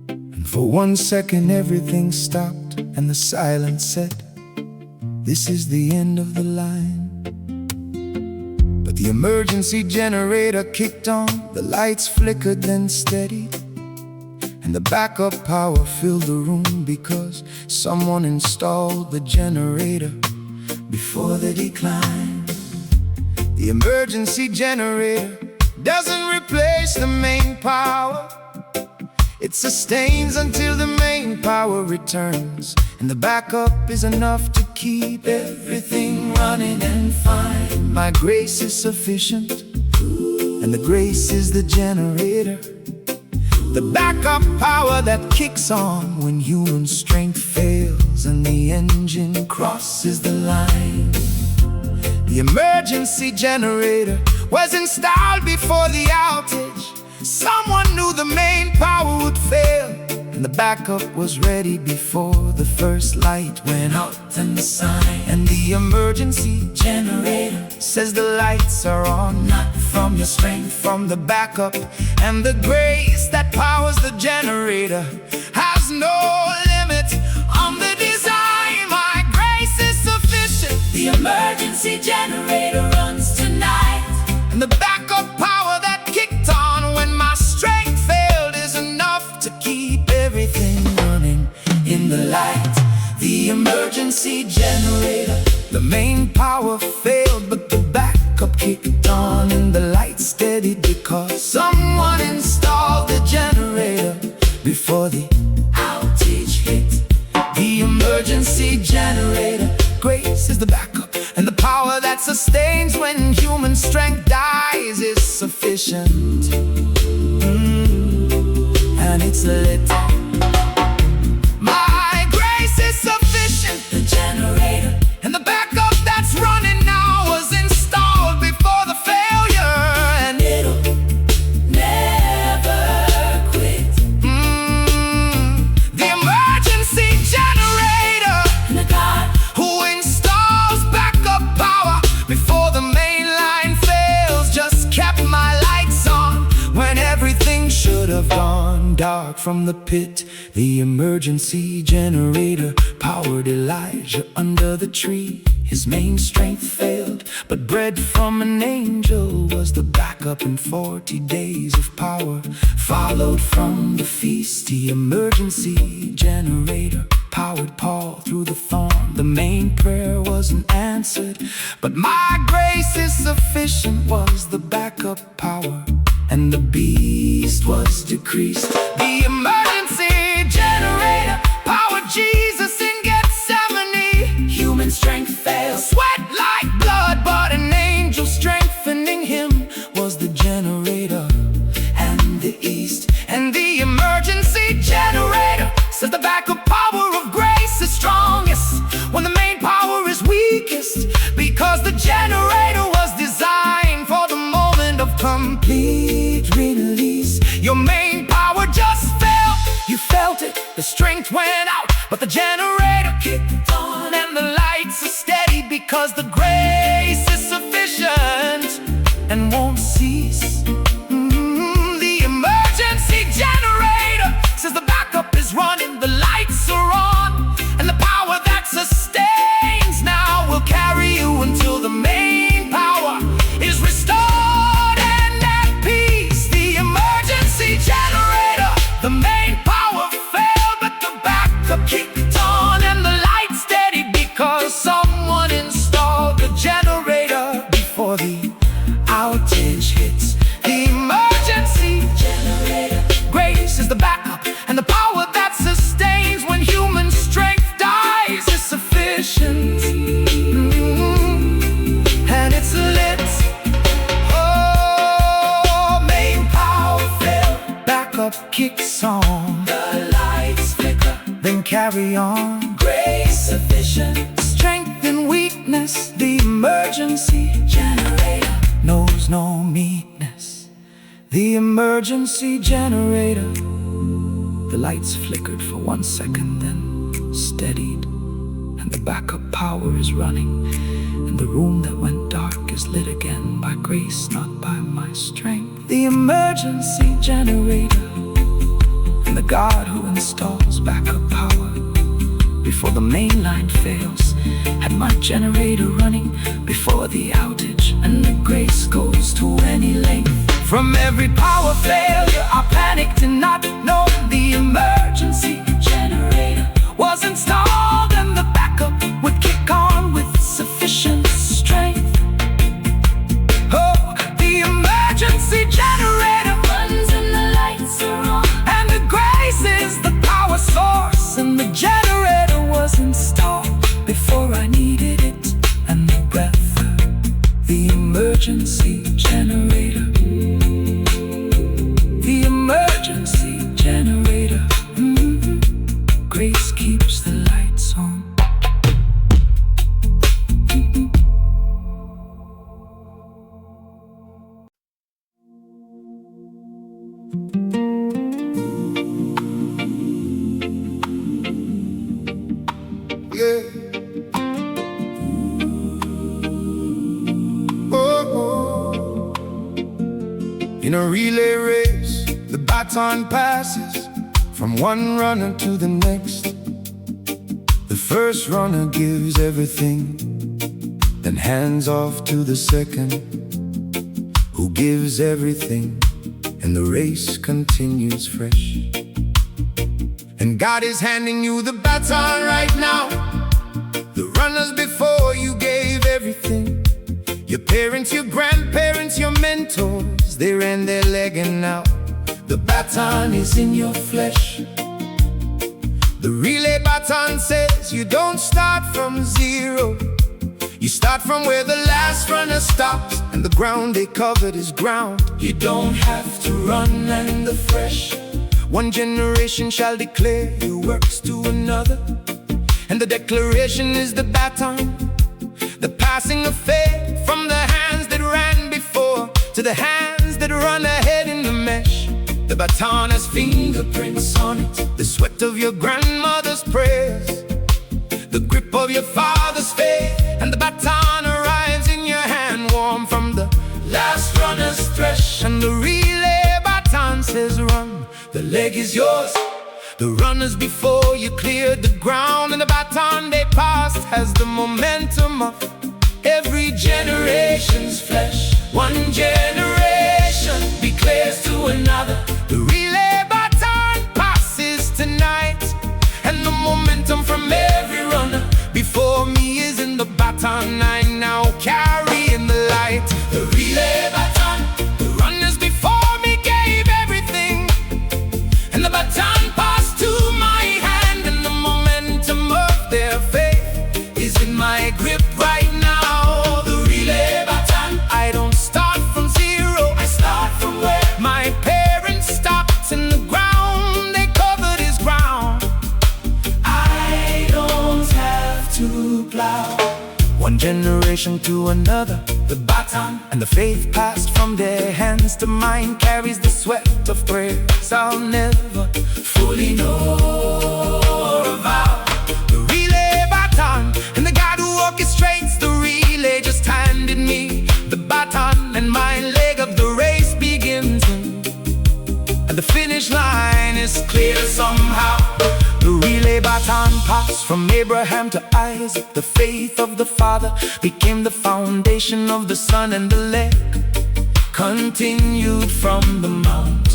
And for 1 second everything stopped, and the silence said, this is the end of the line. But the emergency generator kicked on, the lights flickered then steadied, and the backup power filled the room, because someone installed the generator before the decline. The emergency generator doesn't replace the main power. It sustains until the main power returns, and the backup is enough to keep everything running and fine. My grace is sufficient, and the grace is the generator. The backup power that kicks on when human strength fails and the engine crosses the line. The emergency generator was installed before the outage. Someone knew the main power would fail, and the backup was ready before the first light went out and the sign. And the emergency generator says the lights are on, not from your strength, from the backup. And the grace that powers the generator has no limit on the design. My grace is sufficient. The emergency generator runs tonight. And the backup power that kicked on when my strength failed is enough to keep everything running in the light. The emergency generator, the main power failed, but the backup kicked on and the light steadied because someone installed the generator before the outage hit. The emergency generator, grace is the backup, and the power that sustains when human strength dies is sufficient. And it's lit. My grace is sufficient. The generator And the backup that's running now was installed before the failure, and it'll never quit. The emergency generator, And the God who installs backup power before the main line fails, just kept my lights on when everything should have gone dark from the pit. The emergency generator powered Elijah under the tree. His main strength failed, but bread from an angel was the backup, and 40 days of power followed from the feast. The emergency generator powered Paul through the thorn. The main prayer wasn't answered, but my grace is sufficient was the backup power, and the beast was decreased. The emergency generator powered Jesus in Gethsemane. human strength fails. Sweat like blood, but an angel strengthening him was the generator and the east. And the emergency generator says the backup power of grace is strongest when the main power is weakest, because the generator was designed for the moment of complete release. Your main power just fell, you felt it, the strength went out, but the generator kicked on and the lights are steady because the grace is sufficient and won't cease. The emergency generator says the backup is running, the lights are on, and the power that sustains now will carry you until the main power is restored and at peace. The emergency generator, the main power failed, but the backup kicked on and the lights steadied because someone installed the generator before the outage hits. The emergency Generator grace is the backup, and the power that sustains when human strength dies is sufficient. And it's lit. Oh, main power failed, backup kicks on, the lights flicker. then carry on. Grace sufficient. Strength and weakness, the emergency Generator knows no meekness. The emergency generator, the lights flickered for 1 second, then steadied, and the backup power is running, and the room that went dark is lit again by grace, not by my strength. The emergency generator, and the God who installs backup power before the main line fails, had my generator running before the outage, and the grace goes to any length. From every power failure, I panicked and not known the emergency generator was installed, and the backup would kick on with sufficient strength. Oh, the emergency generator runs and the lights are on. and the grace is the power source, and the generator was installed before I needed it, and the breath, the emergency generator, the emergency yeah. Oh, oh. In a relay race, the baton passes from one runner to the next. The first runner gives everything, then hands off to the second, who gives everything, and the race continues fresh. And God is handing you the baton right now. The runners before you gave everything. Your parents, your grandparents, your mentors, they ran their leg and now the baton is in your flesh. The relay baton says you don't start from zero. You start from where the last runner stops, and the ground they covered is ground. You don't have to run and the fresh. One generation shall declare your works to another, and the declaration is the baton, the passing of faith from the hands that ran before to the hands that run ahead in the mesh. The baton has fingerprints on it, the sweat of your grandmother's prayers, the grip of your father's faith, and the baton arrives in your hand, warm from the last runner's thresh. And the relay baton says run, the leg is yours. The runners before you cleared the ground, and the baton they passed has the momentum of every generation's flesh. One generation declares to another, the relay baton passes tonight, and the momentum from every runner before me is in the baton I now carry in the light. The relay baton, the runners before me gave everything, and the baton passed to my hand, and the momentum of their faith is in my grip right now. The relay baton, I don't start from zero, I start from where my parents stopped, and the ground they covered is ground. I don't have to plow. One generation to another, the baton and the faith passed from their hands to mine carries the sweat of prayers I'll never fully know about. The relay baton and the God who orchestrates the relay just handed me the baton, and my leg of the race begins, and the finish line is clear somehow. The relay baton passed from Abraham to Isaac. The faith of the father became the foundation of the son, and the leg continued from the mount.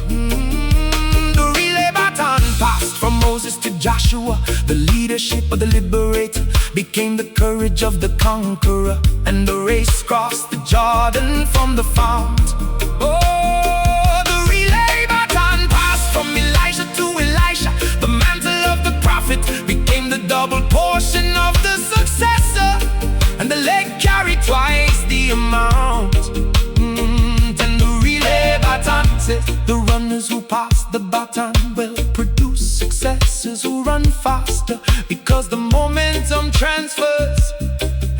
The relay baton passed from Moses to Joshua. The leadership of the liberator became the courage of the conqueror, and the race crossed the Jordan from the fount. Oh, the relay baton passed from Elijah to Elisha. The mantle of the prophet became the double portion of the successor, and the leg carried twice the amount. And the relay baton says the runners who pass the baton will produce successors who run faster, because the momentum transfers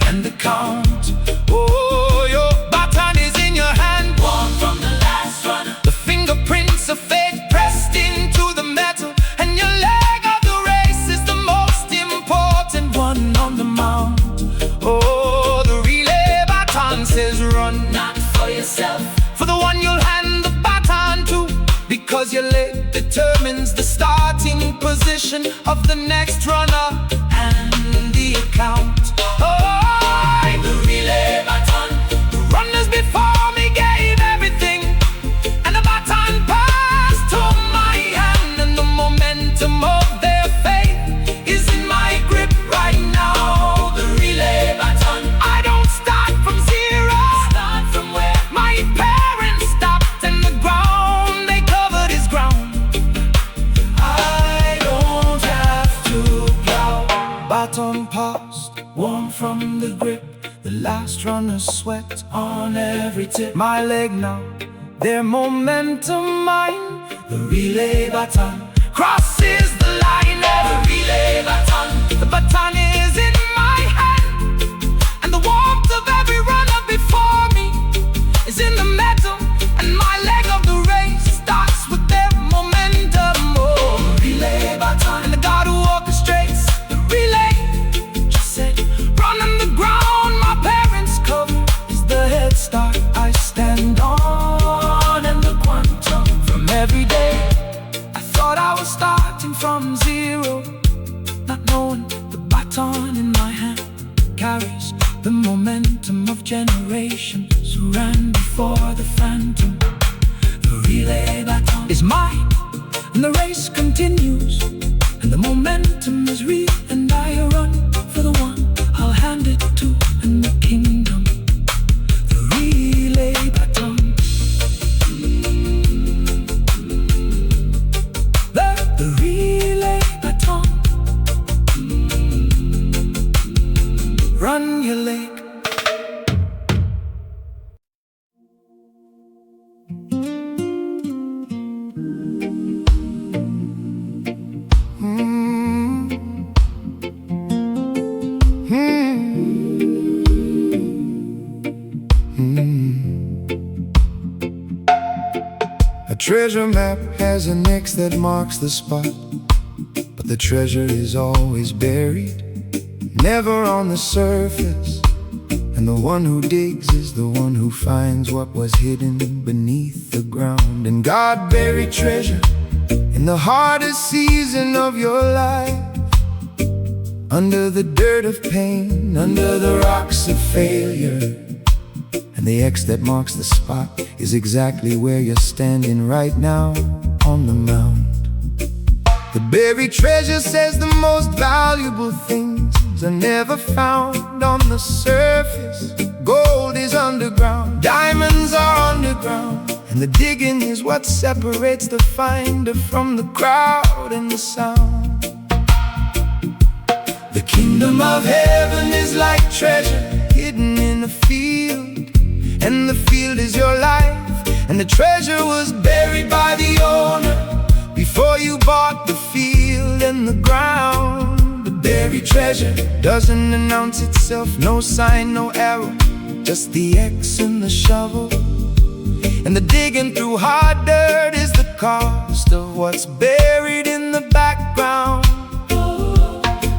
and the count. Oh, your baton is in your hand, warm from the last runner, the fingerprints of faith pressed into the metal, and your leg of the race is the most important one on the mount. Oh, the relay baton says run, not for yourself, for the one you'll hand the baton to, because your leg determines the starting position of the next runner and the account. Oh, the relay baton, the runners before me gave everything, and the baton passed to my hand, and the momentum of their faith is in my grip right now. The relay baton, I don't start from zero, start from where my parents stopped, and the ground they covered is ground. I don't have to plow. Baton passed, warm from the grip, the last runner's sweat on every tip. My leg now, their momentum mine. The relay baton crosses the line. The relay baton, the baton is in my hand, and the warmth of every runner before me is in the metal, and my leg of the race starts with their momentum. Oh, relay baton and the God who orchestrates the relay now starting from zero, not knowing the baton in my hand carries the momentum of generations who ran before the phantom. The relay baton is mine, and the race continues, and the momentum is real, and I run for the one I'll hand it to in the kingdom. The relay baton. The relay baton. Run your lake. A treasure map has an X that marks the spot, but the treasure is always buried, never on the surface. And the one who digs is the one who finds what was hidden beneath the ground. And God buried treasure in the hardest season of your life, under the dirt of pain, under the rocks of failure. And the X that marks the spot is exactly where you're standing right now, on the mound. The buried treasure says the most valuable things are never found on the surface. Gold is underground, diamonds are underground, and the digging is what separates the finder from the crowd and the sound. The kingdom of heaven is like treasure hidden in a field, and the field is your life, and the treasure was buried by the owner before you bought the field and the ground. The buried treasure doesn't announce itself, no sign, no arrow, just the X and the shovel. And the digging through hard dirt is the cost of what's buried in the background.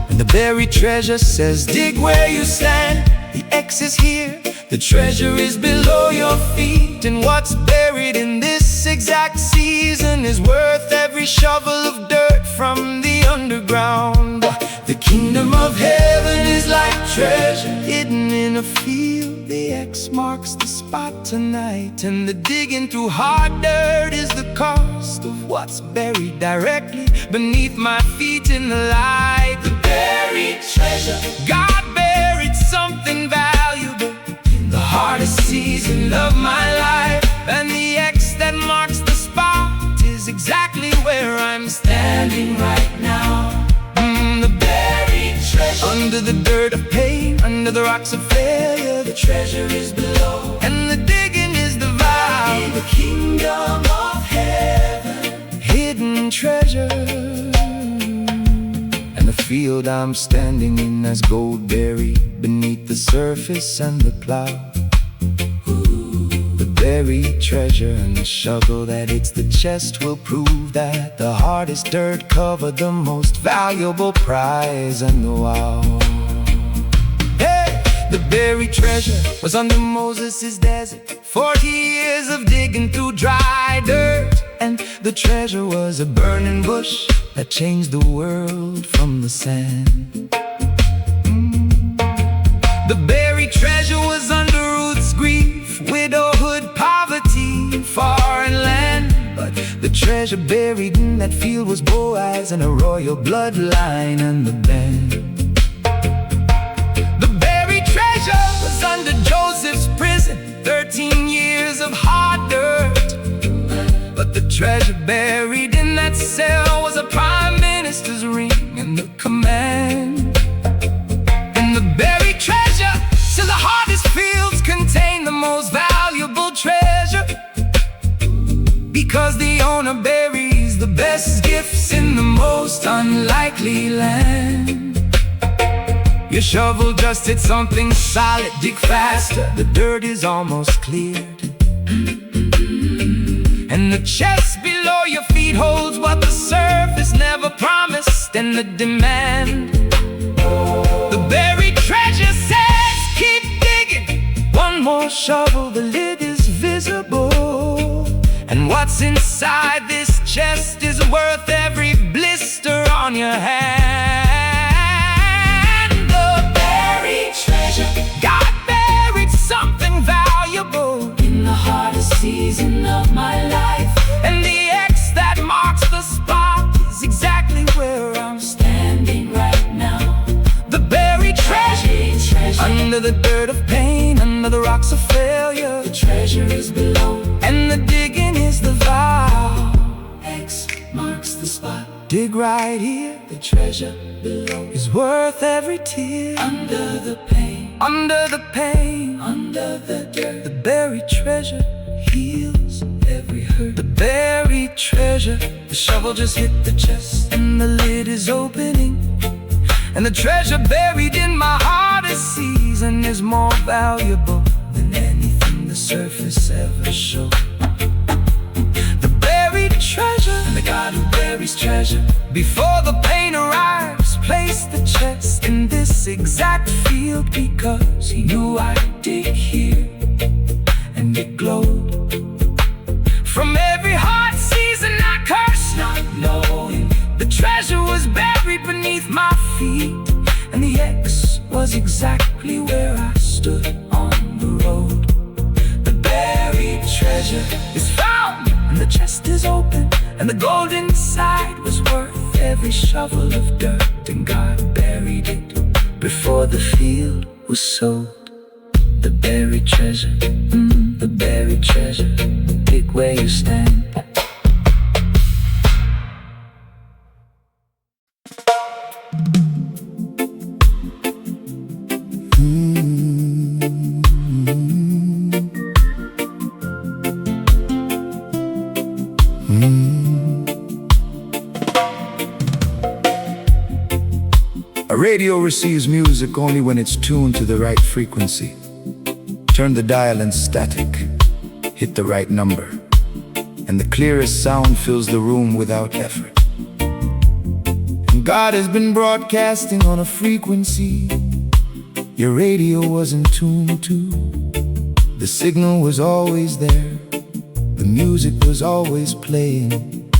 And the buried treasure says, dig where you stand, the X is here, the treasure is below your feet. And what's buried in this exact season is worth every shovel of dirt from the underground. The kingdom of heaven is like treasure hidden in a field. The X marks the spot tonight, and the digging through hard dirt is the cost of what's buried directly beneath my feet in the light. The buried treasure, God buried something valuable in the hardest season of my life, and the X that marks the spot is exactly where I'm standing right now. The buried treasure, under the dirt of pain, under the rocks of failure, the treasure is below, and the digging is the vow. In the kingdom of heaven, hidden treasure. And the field I'm standing in has gold buried beneath the surface and the plow. The buried treasure and the shovel that hits the chest will prove that the hardest dirt covered the most valuable prize. And the wow, hey, the buried treasure was under Moses' desert, 40 years of digging through dry dirt. And the treasure was a burning bush that changed the world from the sand. The buried treasure was under Ruth's grief, widowhood, poverty, foreign land. But the treasure buried in that field was Boaz and a royal bloodline and the band. The buried treasure was under Joseph's prison, 13 years of hard dirt. But the treasure buried in that cell was a prime minister's ring and the command. And the buried treasure to the hardest fields contain the most valuable treasure, because the owner buries the best gifts in the most unlikely land. Your shovel just hit something solid, dig faster, the dirt is almost cleared. And the chest below your feet holds what the surface never promised, and the demand. The buried treasure says, keep digging, one more shovel, the lid is visible. And what's inside this chest is worth every blister on your hand. The buried treasure, God buried something valuable In the hardest season of my life, and the X that marks the spot is exactly where I'm standing right now. The buried treasure, Buried treasure, under the dirt of pain, under the rocks of failure, the treasure is below. and the digging is the vow. X marks the spot. Dig right here, The treasure below. is worth every tear. Under the pain, Under the pain, under the dirt, the buried treasure heals every hurt. the buried treasure. The shovel just hit the chest, and the lid is opening, and the treasure buried in my hardest season is more valuable than anything the surface ever showed. The buried treasure, And the God who buries treasure, before the pain arrives, placed the chest in this exact field, because he knew I'd dig here, and it glowed. From every hard season I cursed, not knowing the treasure was buried beneath my feet, and the X was exactly where I stood on the road. The buried treasure is found, and the chest is open, and the gold inside was worth every shovel of dirt, and God buried it before the field was sowed. The buried treasure, the buried treasure, dig where you stand. A radio receives music only when it's tuned to the right frequency. Turn the dial in static, hit the right number, and the clearest sound fills the room without effort. And God has been broadcasting on a frequency your radio wasn't tuned to. The signal was always there, the music was always playing,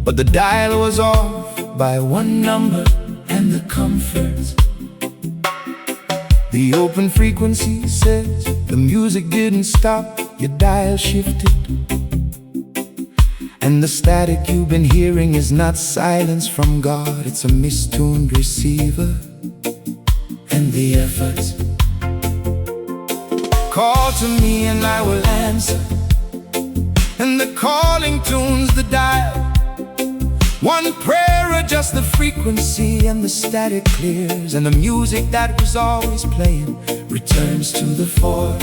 but the dial was off by one number, and the comfort. The open frequency says the music didn't stop, your dial shifted. And the static you've been hearing is not silence from God, it's a mistuned receiver. And the effort. Call to me and I will answer, and the calling tunes the dial. One prayer adjusts the frequency, and the static clears, and the music that was always playing returns to the fort.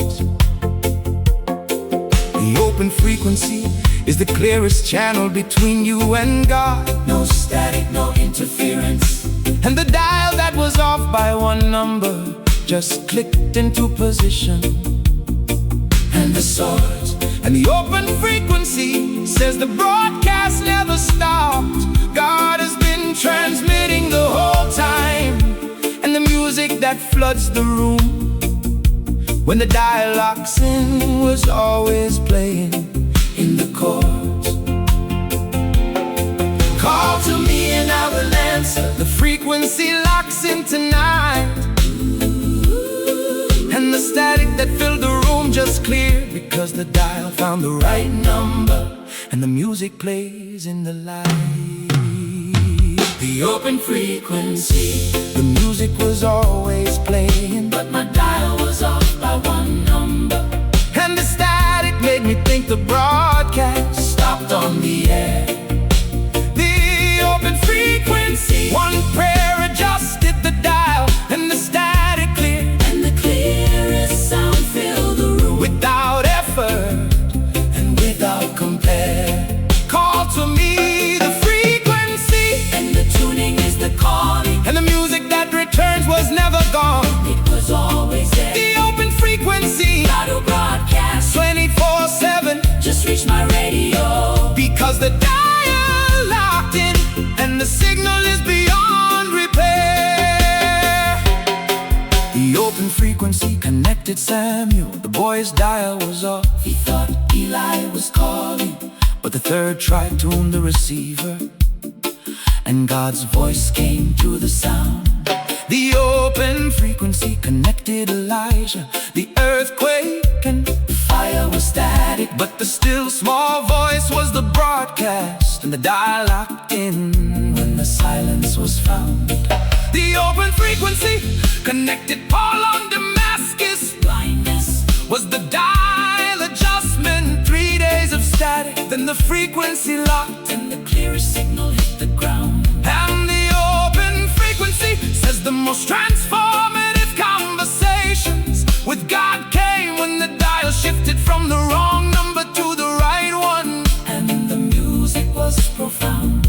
The open frequency is the clearest channel between you and God. no static, no interference. And the dial that was off by one number just clicked into position. And the sword, And the open frequency says the broadcast never stopped. God has been transmitting the whole time, and the music that floods the room when the dial locks in was always playing in the chords. Call to me and I will answer. The frequency locks in tonight, and the static that filled the room just cleared, because the dial found the right number, and the music plays in the light. the open frequency, The music was always playing, but my dial was off by one number. and the static made me think the broadcast Stopped on the air. the open frequency. One prayer adjusted the dial, and the static cleared And the clearest sound filled the room without effort and without compare. Call to me the frequency, And the tuning is the calling, and the music that returns was never gone. it was always there. The open frequency, God who broadcast 24/7, just reached my radio. because the dial locked in, and the signal is beyond repair. The open frequency connected Samuel. The boy's dial was off. He thought Eli was calling, But the third tried to tune the receiver, and God's voice came through the sound. The open frequency connected Elijah. The earthquake and fire was static, but the still small voice was the broadcast, and the dial locked in when the silence was found. The open frequency connected Paul on Damascus. Blindness was the dial adjustment. 3 days of static, then the frequency locked, and the clearest signal hit the ground. And the open frequency says the most transformative conversations with God came when the dial shifted from the wrong number to the right one. And the music was profound.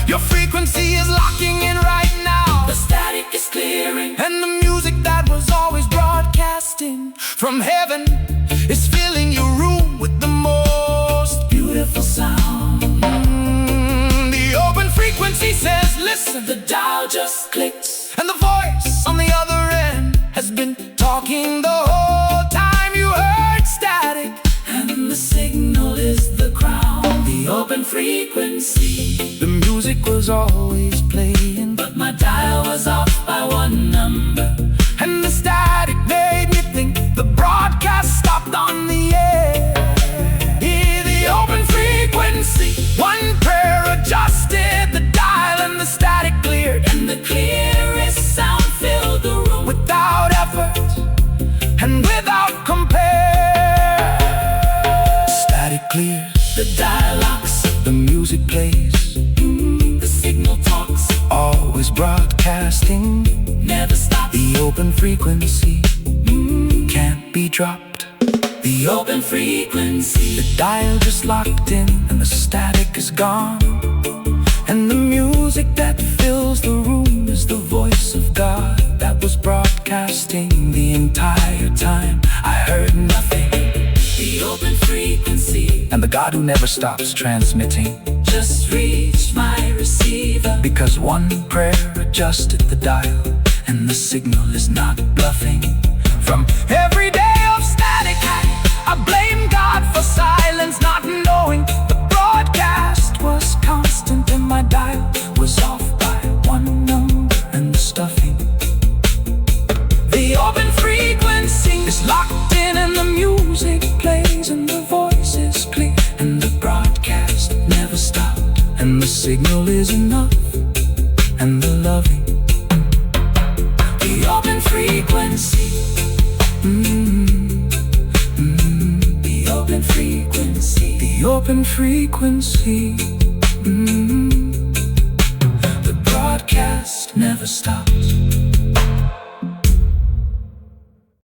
Your frequency is locking in right now. The static is clearing, and the music that was always broadcasting from heaven is filling your room with the most beautiful sound. The open frequency says, listen, the dial just clicks, and the voice on the other end has been talking the whole time. You heard static, and the signal is the crown. The open frequency, the music was always playing, but my dial was off by one number, and the static made me think the broadcast stopped on the air. Hear the open frequency, one prayer adjusted the dial, and the static cleared, and the clearest sound filled the room. Without effort and without compare, static clears, the dial locks, the music plays, the signal talks, always broadcasting, never stops. The open frequency can't be dropped. The open frequency, the dial just locked in, and the static is gone. And the music that fills the room is the voice of God that was broadcasting the entire time. I heard nothing. The open frequency, and the God who never stops transmitting, just reached my receiver, because one prayer adjusted the dial, and the signal is not bluffing. From every day of static, I blame God for silence, not knowing the broadcast was constant, and my dial was off by one number, and the stuffing. The open frequency is locked in, and the music plays, and the voice is clear, and the broadcast never stopped, and the signal is enough, and the loving. The open frequency, the open frequency, the open frequency, the broadcast never stops.